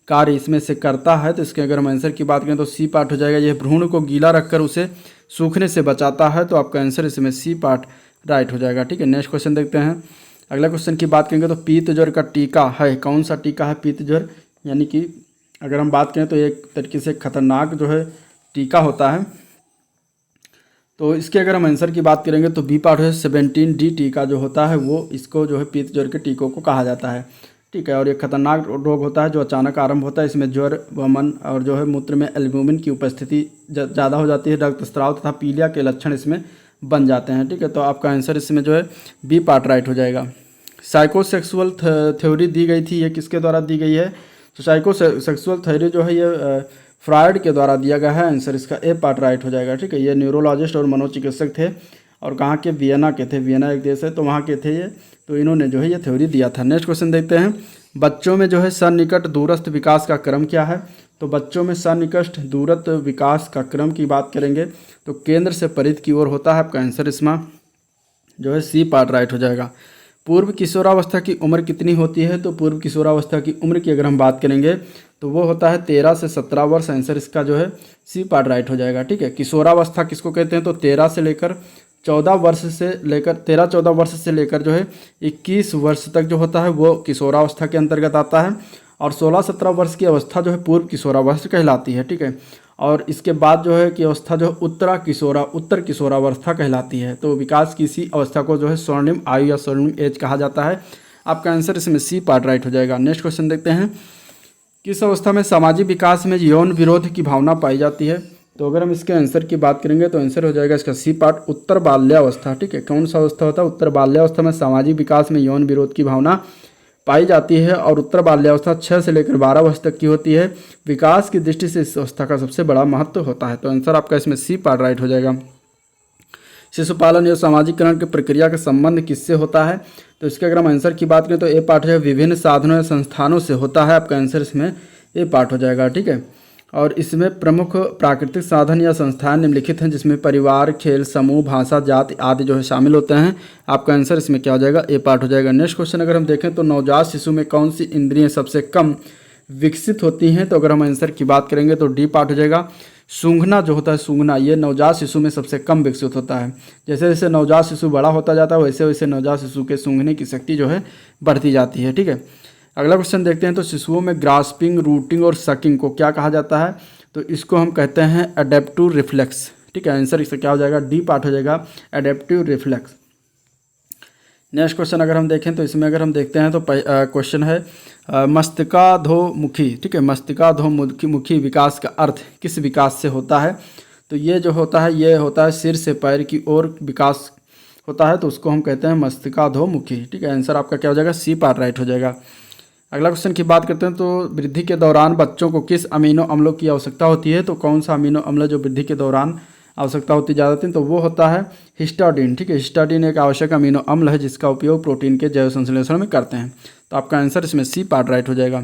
A: कार्य इसमें से करता है? तो इसके अगर हम आंसर की बात करें तो सी पार्ट हो जाएगा। यह भ्रूण को गीला रखकर उसे सूखने से बचाता है, तो आपका आंसर इसमें सी पार्ट राइट हो जाएगा। ठीक है, नेक्स्ट क्वेश्चन देखते हैं। अगला क्वेश्चन की बात करेंगे तो पीत ज्वर का टीका है, कौन सा टीका है पीत ज्वर, यानी कि अगर हम बात करें तो एक तरीके से खतरनाक जो है टीका होता है। तो इसके अगर हम आंसर की बात करेंगे तो बी पार्ट है 17D टीका जो होता है वो इसको जो है पीत ज्वर के टीकों को कहा जाता है। ठीक है, और ये खतरनाक रोग होता है जो अचानक आरंभ होता है। इसमें ज्वर, वमन और जो है मूत्र में एल्ब्यूमिन की उपस्थिति ज़्यादा हो जाती है, रक्तस्राव तथा पीलिया के लक्षण इसमें बन जाते हैं। ठीक है, तो आपका आंसर इसमें जो है बी पार्ट राइट हो जाएगा। साइकोसेक्सुअल थ्योरी दी गई थी, ये किसके द्वारा दी गई है? तो साइकोसेक्सुअल थ्योरी जो है ये फ्रायड के द्वारा दिया गया है। आंसर इसका ए पार्ट राइट हो जाएगा। ठीक है, ये न्यूरोलॉजिस्ट और मनोचिकित्सक थे और कहाँ के? वियना के थे। वियना एक देश है तो वहाँ के थे ये, तो इन्होंने जो है ये थ्योरी दिया था। नेक्स्ट क्वेश्चन देखते हैं। बच्चों में जो है सन्निकट दूरस्थ विकास का क्रम क्या है? तो बच्चों में सन्निकट दूरस्थ विकास का क्रम की बात करेंगे तो केंद्र से परिध की ओर होता है। आपका आंसर इसमें जो है सी पार्ट राइट हो जाएगा। पूर्व किशोरावस्था की उम्र कितनी होती है? तो पूर्व किशोरावस्था की उम्र की अगर हम बात करेंगे तो वो होता है 13 से 17 वर्ष। आंसर इसका जो है सी पार्ट राइट हो जाएगा। ठीक है, किशोरावस्था किसको कहते हैं? तो 13 से लेकर 14 वर्ष से लेकर 13-14 वर्ष से लेकर जो है 21 वर्ष तक जो होता है वो किशोरावस्था के अंतर्गत आता है और 16-17 वर्ष की अवस्था जो है पूर्व किशोरावस्था कहलाती है। ठीक है, और इसके बाद जो है कि अवस्था जो है उत्तर किशोरावस्था कहलाती है। तो विकास की इसी अवस्था को जो है स्वर्णिम आयु या स्वर्णिम एज कहा जाता है। आपका आंसर इसमें सी पार्ट राइट हो जाएगा। नेक्स्ट क्वेश्चन देखते हैं। किस अवस्था में सामाजिक विकास में यौन विरोध की भावना पाई जाती है? तो अगर हम इसके आंसर की बात करेंगे तो आंसर हो जाएगा इसका सी पार्ट उत्तर बाल्यावस्था। ठीक है, कौन सा अवस्था होता है? उत्तर बाल्यावस्था में सामाजिक विकास में यौन विरोध की भावना पाई जाती है और उत्तर बाल्यावस्था 6 से लेकर 12 वर्ष तक की होती है। विकास की दृष्टि से इस अवस्था का सबसे बड़ा महत्व होता है। तो आंसर आपका इसमें सी पार्ट राइट हो जाएगा। शिशुपालन या सामाजिकरण की प्रक्रिया का संबंध किससे होता है? तो इसके अगर हम आंसर की बात करें तो ए पार्ट है विभिन्न साधनों या संस्थानों से होता है। आपका आंसर इसमें ए पार्ट हो जाएगा। ठीक है, और इसमें प्रमुख प्राकृतिक साधन या संस्थान निम्नलिखित हैं जिसमें परिवार, खेल, समूह, भाषा, जाति आदि जो है शामिल होते हैं। आपका आंसर इसमें क्या हो जाएगा? ए पार्ट हो जाएगा। नेक्स्ट क्वेश्चन अगर हम देखें तो नवजात शिशु में कौन सी इंद्रियां सबसे कम विकसित होती हैं? तो अगर हम आंसर की बात करेंगे तो डी पार्ट हो जाएगा। सूंघना जो होता है, सूंघना, ये नवजात शिशु में सबसे कम विकसित होता है। जैसे जैसे नवजात शिशु बड़ा होता जाता है वैसे वैसे नवजात शिशु के सूंघने की शक्ति जो है बढ़ती जाती है। ठीक है, अगला क्वेश्चन देखते हैं। तो शिशुओं में ग्रास्पिंग, रूटिंग और सकिंग को क्या कहा जाता है? तो इसको हम कहते हैं एडेप्टिव रिफ्लेक्स। ठीक है, आंसर इसका क्या हो जाएगा? डी पार्ट हो जाएगा, एडेप्टिव रिफ्लेक्स। नेक्स्ट क्वेश्चन अगर हम देखें तो इसमें अगर हम देखते हैं तो क्वेश्चन है मस्तिष्काधोमुखी। ठीक है, मस्तिष्काधोमुखी विकास का अर्थ किस विकास से होता है? तो ये जो होता है ये होता है सिर से पैर की ओर विकास होता है, तो उसको हम कहते हैं मस्तिष्काधोमुखी। ठीक है, आंसर आपका क्या हो जाएगा? सी पार्ट राइट हो जाएगा। अगला क्वेश्चन की बात करते हैं। तो वृद्धि के दौरान बच्चों को किस अमीनो अम्लों की आवश्यकता होती है? तो कौन सा अमीनो अम्ल जो वृद्धि के दौरान आवश्यकता होती जाती है? तो वो होता है हिस्टाडीन। ठीक है, हिस्टाडीन एक आवश्यक अमीनो अम्ल है जिसका उपयोग प्रोटीन के जैव संश्लेषण में करते हैं। तो आपका आंसर इसमें सी पार्ट राइट हो जाएगा।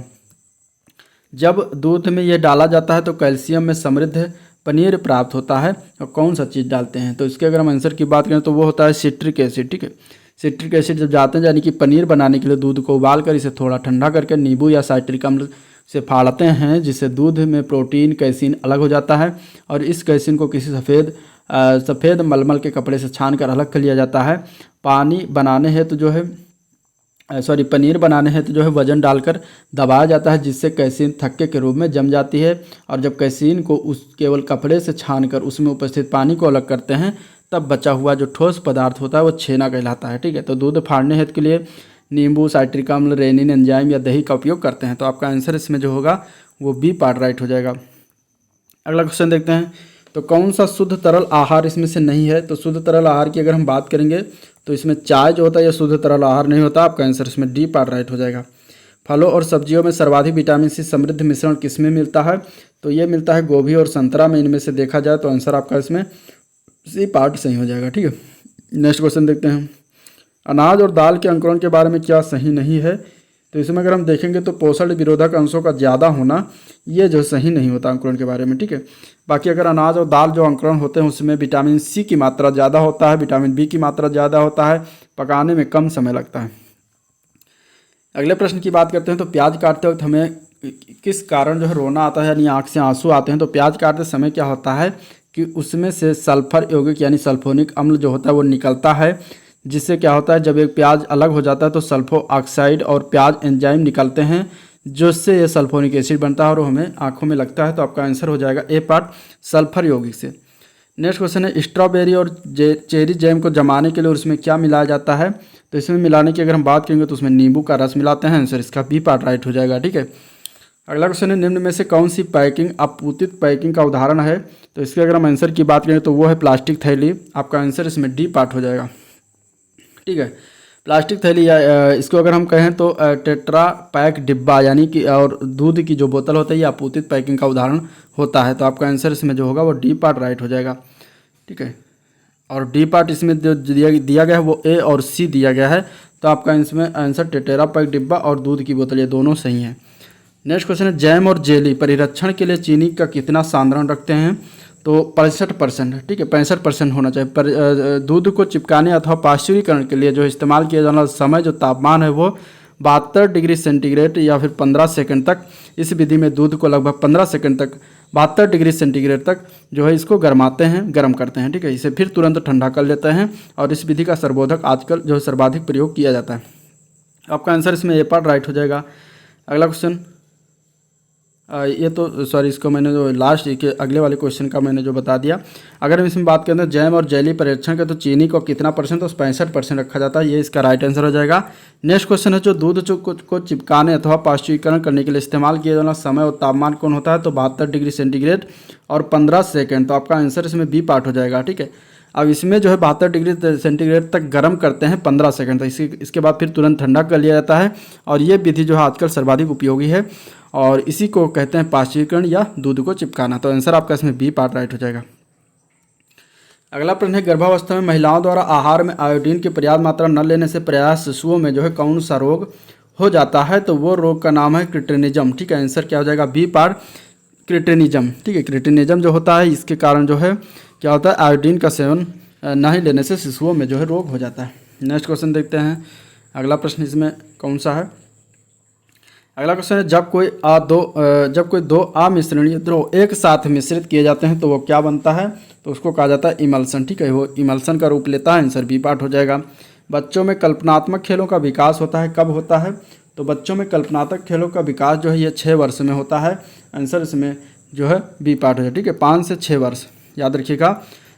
A: जब दूध में यह डाला जाता है तो कैल्शियम में समृद्ध पनीर प्राप्त होता है और कौन सा चीज़ डालते हैं? तो इसके अगर हम आंसर की बात करें तो वो होता है सिट्रिक एसिड। ठीक है, सिट्रिक एसिड जब जाते हैं यानी कि पनीर बनाने के लिए दूध को उबाल कर इसे थोड़ा ठंडा करके नींबू या साइट्रिक अम्ल से फाड़ते हैं जिससे दूध में प्रोटीन कैसीन अलग हो जाता है और इस कैसीन को किसी सफ़ेद मलमल के कपड़े से छान कर अलग कर लिया जाता है। पनीर बनाने हेतु जो है वजन डालकर दबाया जाता है जिससे कैसीन थक्के के रूप में जम जाती है और जब कैसीन को उस केवल कपड़े से छानकर उसमें उपस्थित पानी को अलग करते हैं तब बचा हुआ जो ठोस पदार्थ होता है वो छेना कहलाता है। ठीक है, तो दूध फाड़ने हेतु के लिए नींबू, साइट्रिक अम्ल, रेनिन एंजाइम या दही का उपयोग करते हैं। तो आपका आंसर इसमें जो होगा वो बी पार्ट राइट हो जाएगा। अगला क्वेश्चन देखते हैं। तो कौन सा शुद्ध तरल आहार इसमें से नहीं है? तो शुद्ध तरल आहार की अगर हम बात करेंगे तो इसमें चाय जो होता है यह शुद्ध तरल आहार नहीं होता। आपका आंसर इसमें डी पार्ट राइट हो जाएगा। फलों और सब्जियों में सर्वाधिक विटामिन सी समृद्ध मिश्रण किसमें मिलता है? तो ये मिलता है गोभी और संतरा में। इनमें से देखा जाए तो आंसर आपका इसमें सी पार्ट सही हो जाएगा। ठीक है, नेक्स्ट क्वेश्चन देखते हैं। अनाज और दाल के अंकुरण के बारे में क्या सही नहीं है? तो इसमें अगर हम देखेंगे तो पोषण विरोधक अंशों का ज़्यादा होना ये जो सही नहीं होता अंकुरण के बारे में, ठीक है। बाकी अगर अनाज और दाल जो अंकुरण होते हैं उसमें विटामिन सी की मात्रा ज़्यादा होता है, विटामिन बी की मात्रा ज़्यादा होता है, पकाने में कम समय लगता है। अगले प्रश्न की बात करते हैं तो प्याज काटते वक्त हमें किस कारण जो है रोना आता है यानी आँख से आंसू आते हैं। तो प्याज काटते समय क्या होता है कि उसमें से सल्फर यौगिक यानी सल्फोनिक अम्ल जो होता है वो निकलता है, जिससे क्या होता है जब एक प्याज अलग हो जाता है तो सल्फो ऑक्साइड और प्याज एंजाइम निकलते हैं जिससे ये सल्फोनिक एसिड बनता है और हमें आँखों में लगता है। तो आपका आंसर हो जाएगा ए पार्ट सल्फर यौगिक से। नेक्स्ट क्वेश्चन है स्ट्रॉबेरी और चेरी जैम को जमाने के लिए उसमें क्या मिलाया जाता है। तो इसमें मिलाने की अगर हम बात करेंगे तो उसमें नींबू का रस मिलाते हैं, आंसर इसका बी पार्ट राइट हो जाएगा, ठीक है। अगला क्वेश्चन है निम्न में से कौन सी पैकिंग अपूतित पैकिंग का उदाहरण है। तो इसके अगर हम आंसर की बात करें तो वो है प्लास्टिक थैली, आपका आंसर इसमें डी पार्ट हो जाएगा, ठीक है। प्लास्टिक थैली या इसको अगर हम कहें तो टेट्रा पैक डिब्बा यानी कि और दूध की जो बोतल होता है ये अपूतित पैकिंग का उदाहरण होता है। तो आपका आंसर इसमें जो होगा वो डी पार्ट राइट हो जाएगा, ठीक है। और डी पार्ट इसमें जो दिया गया है वो ए और सी दिया गया है। तो आपका इसमें आंसर टेट्रा पैक डिब्बा और दूध की बोतल ये दोनों सही हैं। नेक्स्ट क्वेश्चन है जैम और जेली परिरक्षण के लिए चीनी का कितना सांद्रण रखते हैं। तो 65%, ठीक है, 65% होना चाहिए। पर दूध को चिपकाने अथवा पाश्चुरीकरण के लिए जो इस्तेमाल किया जाने वाला समय जो तापमान है वो 72 डिग्री सेंटीग्रेड या फिर 15 सेकंड तक। इस विधि में दूध को लगभग 15 सेकंड तक 72 डिग्री सेंटीग्रेड तक जो है इसको गर्माते हैं, गर्म करते हैं, ठीक है। इसे फिर तुरंत ठंडा कर लेते हैं और इस विधि का सर्वोधक आजकल जो है सर्वाधिक प्रयोग किया जाता है। आपका आंसर इसमें ए पार्ट राइट हो जाएगा। अगला क्वेश्चन ये तो सॉरी इसको मैंने जो लास्ट के अगले वाले क्वेश्चन का मैंने जो बता दिया। अगर हम इसमें बात करें तो जैम और जेली परिरक्षण का तो चीनी को कितना परसेंट, तो 65% रखा जाता है, ये इसका राइट आंसर हो जाएगा। नेक्स्ट क्वेश्चन है जो दूध को चिपकाने अथवा पाश्चुरीकरण करने के लिए इस्तेमाल किया जाना समय और तापमान कौन होता है। तो 72 डिग्री सेंटीग्रेड और 15 सेकेंड। तो आपका आंसर इसमें बी पार्ट हो जाएगा, ठीक है। अब इसमें जो है 72 डिग्री सेंटीग्रेड तक गर्म करते हैं 15 सेकंड तक, इसके बाद फिर तुरंत ठंडा कर लिया जाता है और ये विधि जो है आजकल सर्वाधिक उपयोगी है और इसी को कहते हैं पाश्चुरीकरण या दूध को चिपकाना। तो आंसर आपका इसमें बी पार्ट राइट हो जाएगा। अगला प्रश्न है गर्भावस्था में महिलाओं द्वारा आहार में आयोडीन की पर्याप्त मात्रा न लेने से प्रयास शिशुओं में जो है कौन सा रोग हो जाता है। तो वो रोग का नाम है क्रिटेनिज्म, ठीक है। आंसर क्या हो जाएगा बी पार्ट क्रिटेनिज्म, ठीक है। क्रिटेनिज्म जो होता है इसके कारण जो है क्या होता है आयोडीन का सेवन नहीं लेने से शिशुओं में जो है रोग हो जाता है। नेक्स्ट क्वेश्चन देखते हैं। अगला प्रश्न इसमें कौन सा है। अगला क्वेश्चन है जब कोई दो अमिश्रणीय द्रव एक साथ मिश्रित किए जाते हैं तो वो क्या बनता है। तो उसको कहा जाता है इमल्सन, ठीक है। वो इमल्सन का रूप लेता है, आंसर बी पार्ट हो जाएगा। बच्चों में कल्पनात्मक खेलों का विकास होता है, कब होता है। तो बच्चों में कल्पनात्मक खेलों का विकास जो है ये 6 वर्ष में होता है, आंसर इसमें जो है बी पार्ट हो जाएगा, ठीक है। 5 से 6 वर्ष याद रखिएगा।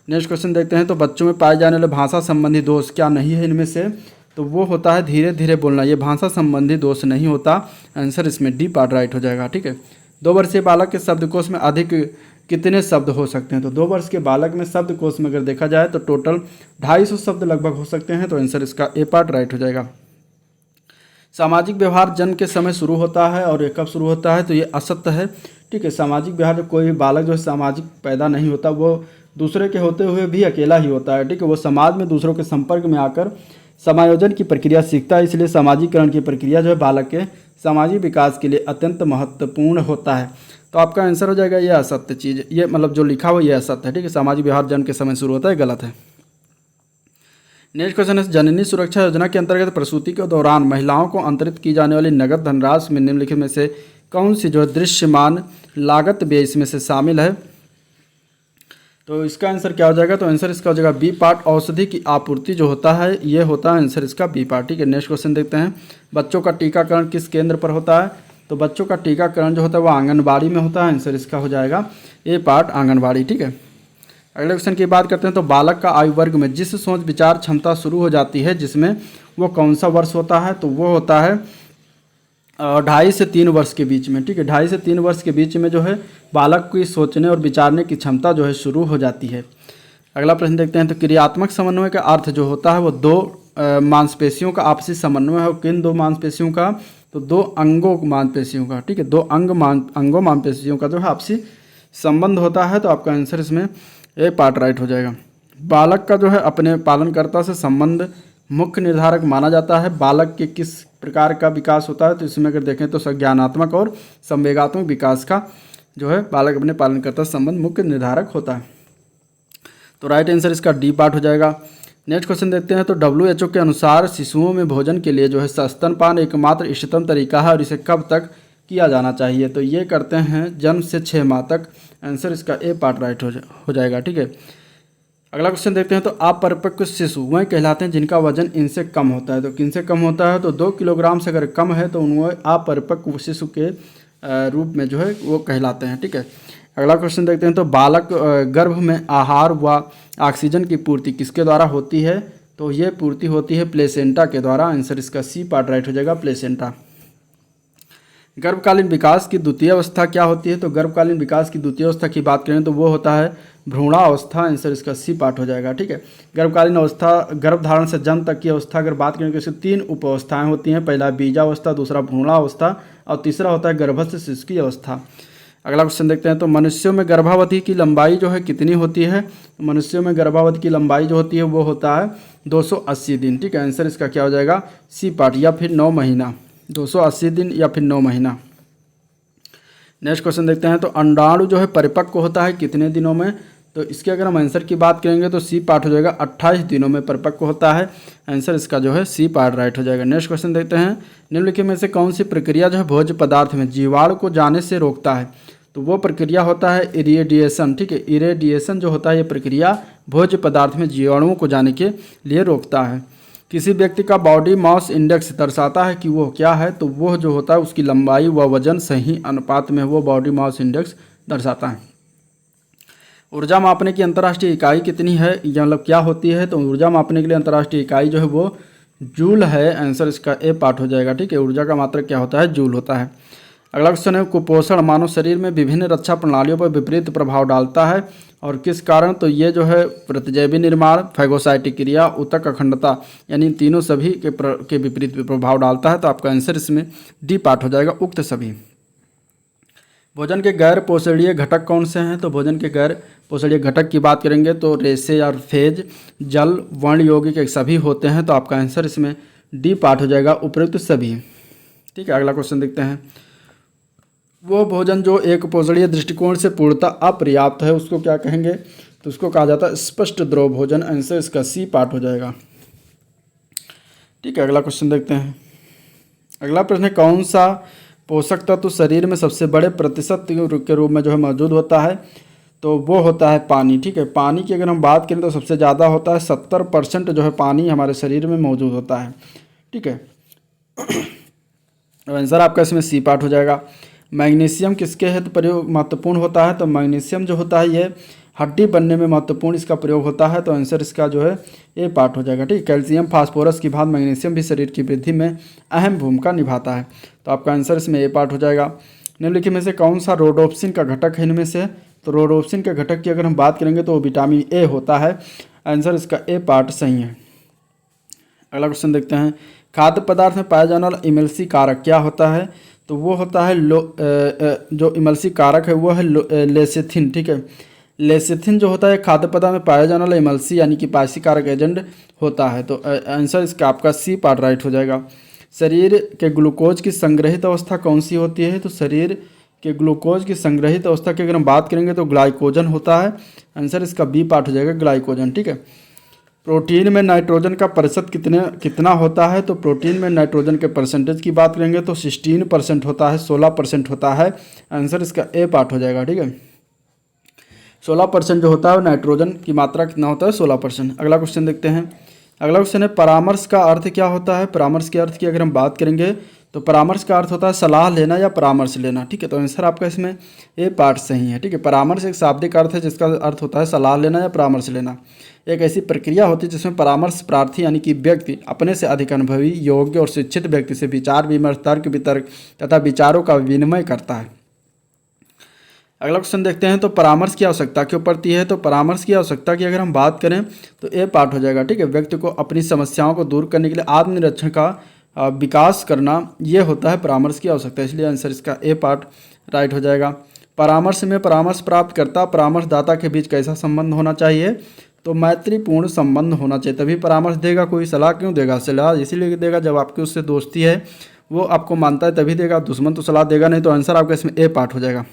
A: नेक्स्ट क्वेश्चन देखते हैं तो बच्चों में पाए जाने वाले भाषा संबंधी दोष क्या नहीं है इनमें से। तो वो होता है धीरे धीरे बोलना, ये भाषा संबंधी दोष नहीं होता, आंसर इसमें डी पार्ट राइट हो जाएगा, ठीक है। 2 वर्षीय बालक के शब्दकोश में अधिक कितने शब्द हो सकते हैं। तो 2 वर्ष के बालक में शब्दकोश में अगर देखा जाए तो टोटल 250 शब्द लगभग हो सकते हैं, तो आंसर इसका ए पार्ट राइट हो जाएगा। सामाजिक व्यवहार जन्म के समय शुरू होता है और ये कब शुरू होता है। तो ये असत्य है, ठीक है। सामाजिक व्यवहार जो कोई भी बालक जो है सामाजिक पैदा नहीं होता, वो दूसरे के होते हुए भी अकेला ही होता है, ठीक है। वो समाज में दूसरों के संपर्क में आकर समायोजन की प्रक्रिया सीखता है, इसलिए सामाजिकरण की प्रक्रिया जो है बालक के सामाजिक विकास के लिए अत्यंत महत्वपूर्ण होता है। तो आपका आंसर हो जाएगा ये असत्य चीज़, ये मतलब जो लिखा हुआ ये असत्य है, ठीक है। सामाजिक व्यवहार जन्म के समय शुरू होता है, गलत है। नेक्स्ट क्वेश्चन है जननी सुरक्षा योजना के अंतर्गत प्रसूति के दौरान महिलाओं को अंतरित की जाने वाली नगद धनराशि में निम्नलिखित में से कौन सी जो दृश्यमान लागत व्यय इसमें से शामिल है। तो इसका आंसर क्या हो जाएगा। तो आंसर इसका हो जाएगा बी पार्ट औषधि की आपूर्ति जो होता है ये होता है आंसर इसका बी पार्ट, ठीक है। नेक्स्ट क्वेश्चन देखते हैं बच्चों का टीकाकरण किस केंद्र पर होता है। तो बच्चों का टीकाकरण जो होता है वो आंगनबाड़ी में होता है, आंसर इसका हो जाएगा ए पार्ट आंगनबाड़ी, ठीक है। अगले क्वेश्चन की बात करते हैं तो बालक का आयु वर्ग में जिस सोच विचार क्षमता शुरू हो जाती है जिसमें वो कौन सा वर्ष होता है। तो वो होता है 2.5 से 3 वर्ष के बीच में, ठीक है। 2.5 से 3 वर्ष के बीच में जो है बालक की सोचने और विचारने की क्षमता जो है शुरू हो जाती है। अगला प्रश्न देखते हैं तो क्रियात्मक समन्वय का अर्थ जो होता है वो 2 मांसपेशियों का आपसी समन्वय है। किन 2 मांसपेशियों का। तो 2 अंगों मांसपेशियों का, ठीक है। 2 अंगों मांसपेशियों का जो है आपसी संबंध होता है। तो आपका आंसर इसमें ए पार्ट राइट हो जाएगा। बालक का जो है अपने पालनकर्ता से संबंध मुख्य निर्धारक माना जाता है। बालक के किस प्रकार का विकास होता है। तो इसमें अगर देखें तो संज्ञानात्मक और संवेगात्मक विकास का जो है बालक अपने पालनकर्ता संबंध मुख्य निर्धारक होता है। तो राइट आंसर इसका डी पार्ट हो जाएगा। नेक्स्ट क्वेश्चन देखते हैं। तो WHO के अनुसार शिशुओं में भोजन के लिए जो है स्तनपान एकमात्र इष्टतम तरीका है और इसे कब तक किया जाना चाहिए? तो ये करते हैं जन्म से 6 माह तक। आंसर इसका ए पार्ट राइट हो जाएगा। ठीक है, अगला क्वेश्चन देखते हैं। तो अपरिपक्व शिशु वह कहलाते हैं जिनका वजन इनसे कम होता है। तो किनसे कम होता है? तो 2 किलोग्राम से अगर कम है तो उन्हें अपरिपक्व शिशु के रूप में जो है वो कहलाते हैं। ठीक है, अगला क्वेश्चन देखते हैं। तो बालक गर्भ में आहार व ऑक्सीजन की पूर्ति किसके द्वारा होती है? तो ये पूर्ति होती है प्लेसेंटा के द्वारा। आंसर इसका सी पार्ट राइट हो जाएगा, प्लेसेंटा। गर्भकालीन विकास की द्वितीय अवस्था क्या होती है? तो गर्भकालीन विकास की द्वितीय अवस्था की बात करें तो वो होता है भ्रूणावस्था। आंसर इसका सी पार्ट हो जाएगा। ठीक है, गर्भकालीन अवस्था गर्भधारण से जन्म तक की अवस्था अगर बात करें तो इसमें 3 उप अवस्थाएँ होती हैं। पहला बीजावस्था, दूसरा भ्रूणावस्था और तीसरा होता है गर्भस्थ शिशु की अवस्था। अगला क्वेश्चन देखते हैं। तो मनुष्यों में गर्भावधि की लंबाई जो है कितनी होती है? मनुष्यों में गर्भावधि की लंबाई जो होती है वो होता है 280 दिन। ठीक है, आंसर इसका क्या हो जाएगा? सी पार्ट, या फिर 9 महीना। 280 दिन या फिर 9 महीना। नेक्स्ट क्वेश्चन देखते हैं। तो अंडाणु जो है परिपक्व होता है कितने दिनों में? तो इसके अगर हम आंसर की बात करेंगे तो सी पार्ट हो जाएगा, 28 दिनों में परिपक्व होता है। आंसर इसका जो है सी पार्ट राइट हो जाएगा। नेक्स्ट क्वेश्चन देखते हैं। निम्नलिखित में से कौन सी प्रक्रिया जो है भोज्य पदार्थ में जीवाणु को जाने से रोकता है? तो वो प्रक्रिया होता है इरेडिएशन। ठीक है, इरेडिएशन जो होता है ये प्रक्रिया भोज्य पदार्थ में जीवाणुओं को जाने के लिए रोकता है। किसी व्यक्ति का बॉडी मास इंडेक्स दर्शाता है कि वो क्या है? तो वो जो होता है उसकी लंबाई व वजन सही अनुपात में वो बॉडी मास इंडेक्स दर्शाता है। ऊर्जा मापने की अंतर्राष्ट्रीय इकाई कितनी है, या मतलब क्या होती है? तो ऊर्जा मापने के लिए अंतर्राष्ट्रीय इकाई जो है वो जूल है। आंसर इसका ए पार्ट हो जाएगा। ठीक है, ऊर्जा का मात्रक क्या होता है? जूल होता है। अगला क्वेश्चन है। कुपोषण मानव शरीर में विभिन्न रक्षा प्रणालियों पर विपरीत प्रभाव डालता है और किस कारण? तो ये जो है प्रतिजैवी निर्माण, फैगोसाइटिक क्रिया, ऊतक अखंडता, यानी तीनों सभी के विपरीत प्रभाव डालता है। तो आपका आंसर इसमें डी पार्ट हो जाएगा, उक्त सभी। भोजन के गैर पोषणीय घटक कौन से हैं? तो भोजन के गैर पोषणीय घटक की बात करेंगे तो रेशे और फेज, जल, वर्ण यौगिक के सभी होते हैं। तो आपका आंसर इसमें डी पार्ट हो जाएगा, उपयुक्त सभी। ठीक है, अगला क्वेश्चन देखते हैं। वो भोजन जो एक पोषणीय दृष्टिकोण से पूर्णतः अपर्याप्त है उसको क्या कहेंगे? तो उसको कहा जाता है स्पष्ट द्रव भोजन। आंसर इसका सी पार्ट हो जाएगा। ठीक है, अगला क्वेश्चन देखते हैं। अगला प्रश्न है। कौन सा पोषक तत्व शरीर में सबसे बड़े प्रतिशत के रूप में जो है मौजूद होता है? तो वो होता है पानी। ठीक है, पानी की अगर हम बात करें तो सबसे ज़्यादा होता है, 70% जो है पानी हमारे शरीर में मौजूद होता है। ठीक है, आंसर आपका इसमें सी पार्ट हो जाएगा। मैग्नीशियम किसके हेतु प्रयोग महत्वपूर्ण होता है? तो मैग्नीशियम जो होता है ये हड्डी बनने में महत्वपूर्ण इसका प्रयोग होता है। तो आंसर इसका जो है ए पार्ट हो जाएगा। ठीक, कैल्शियम फास्फोरस की भांति मैग्नीशियम भी शरीर की वृद्धि में अहम भूमिका निभाता है। तो आपका आंसर इसमें ए पार्ट हो जाएगा। निम्नलिखित में से कौन सा रोडोप्सिन का घटक है इनमें से? तो रोडोप्सिन के घटक की अगर हम बात करेंगे तो विटामिन ए होता है। आंसर इसका ए पार्ट सही है। अगला क्वेश्चन देखते हैं। खाद्य पदार्थ में पाया जाने वाला इमल्सी कारक क्या होता है? तो वो होता है जो इमल्सी कारक है वो है लेसिथिन। ठीक है, लेसिथिन जो होता है खाद्य पदार्थ में पाया जाने वाला इमल्सी यानी कि पाचसी कारक एजेंट होता है। तो आंसर इसका आपका सी पार्ट राइट हो जाएगा। शरीर के ग्लूकोज की संग्रहित अवस्था कौन सी होती है? तो शरीर के ग्लूकोज की संग्रहित अवस्था की अगर हम बात करेंगे तो ग्लाइकोजन होता है। आंसर इसका बी पार्ट हो जाएगा, ग्लाइकोजन। ठीक है, प्रोटीन में नाइट्रोजन का प्रतिशत कितना होता है? तो प्रोटीन में नाइट्रोजन के परसेंटेज की बात करेंगे तो 16% होता है, 16% होता है। आंसर इसका ए पार्ट हो जाएगा। ठीक है, 16% जो होता है नाइट्रोजन की मात्रा कितना होता है? 16%। अगला क्वेश्चन देखते हैं। अगला क्वेश्चन है। परामर्श का अर्थ क्या होता है? परामर्श के अर्थ की अगर हम बात करेंगे तो परामर्श का अर्थ होता है सलाह लेना या परामर्श लेना। ठीक है, तो आंसर आपका इसमें ए पार्ट सही है। ठीक है, परामर्श एक शाब्दिक अर्थ है जिसका अर्थ होता है सलाह लेना या परामर्श लेना। एक ऐसी प्रक्रिया होती है जिसमें परामर्श प्रार्थी यानी कि व्यक्ति अपने से अधिक अनुभवी, योग्य और शिक्षित व्यक्ति से विचार विमर्श, तर्क वितर्क तथा विचारों का विनिमय करता है। अगला क्वेश्चन देखते हैं। तो परामर्श की आवश्यकता क्यों पड़ती है? तो परामर्श की आवश्यकता की अगर हम बात करें तो ए पार्ट हो जाएगा। ठीक है, व्यक्ति को अपनी समस्याओं को दूर करने के लिए आत्मनिरीक्षण का विकास करना ये होता है परामर्श की आवश्यकता, इसलिए आंसर इसका ए पार्ट राइट हो जाएगा। परामर्श में परामर्श प्राप्त करता परामर्शदाता के बीच कैसा संबंध होना चाहिए? तो मैत्रीपूर्ण संबंध होना चाहिए, तभी परामर्श देगा। कोई सलाह क्यों देगा? सलाह इसीलिए देगा जब आपकी उससे दोस्ती है, वो आपको मानता है तभी देगा, दुश्मन तो सलाह देगा नहीं। तो आंसर आपका इसमें ए पार्ट हो जाएगा।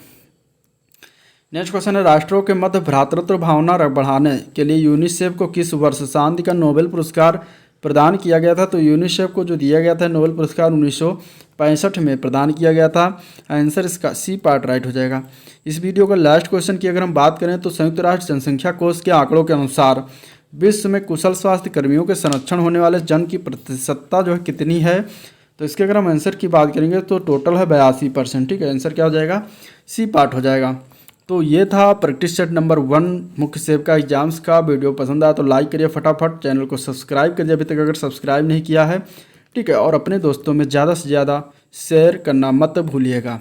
A: नेक्स्ट क्वेश्चन है, राष्ट्रों के मध्य भ्रातृत्व भावना बढ़ाने के लिए यूनिसेफ को किस वर्ष शांति का नोबेल पुरस्कार प्रदान किया गया था? तो यूनिसेफ को जो दिया गया था नोबेल पुरस्कार 1965 में प्रदान किया गया था। आंसर इसका सी पार्ट राइट हो जाएगा। इस वीडियो का लास्ट क्वेश्चन की अगर हम बात करें तो संयुक्त राष्ट्र जनसंख्या कोष के आंकड़ों के अनुसार विश्व में कुशल स्वास्थ्य कर्मियों के संरक्षण होने वाले जन की प्रतिशतता जो है कितनी है? तो इसके अगर हम आंसर की बात करेंगे तो टोटल है 82%। ठीक है, आंसर क्या हो जाएगा? सी पार्ट हो जाएगा। तो ये था प्रैक्टिस सेट नंबर 1 मुख्य सेव का एग्जाम्स का। वीडियो पसंद आया तो लाइक करिए फटाफट, चैनल को सब्सक्राइब करिए अभी तक अगर सब्सक्राइब नहीं किया है। ठीक है, और अपने दोस्तों में ज़्यादा से ज़्यादा शेयर करना मत भूलिएगा।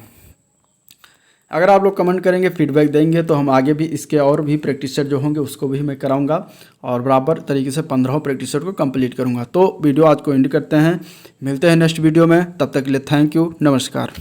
A: अगर आप लोग कमेंट करेंगे, फीडबैक देंगे तो हम आगे भी इसके और भी प्रैक्टिस सेट जो होंगे उसको भी मैं कराऊंगा और बराबर तरीके से 15 प्रैक्टिस सेट को कंप्लीट करूंगा। तो वीडियो आज को एंड करते हैं, मिलते हैं नेक्स्ट वीडियो में, तब तक के लिए थैंक यू, नमस्कार।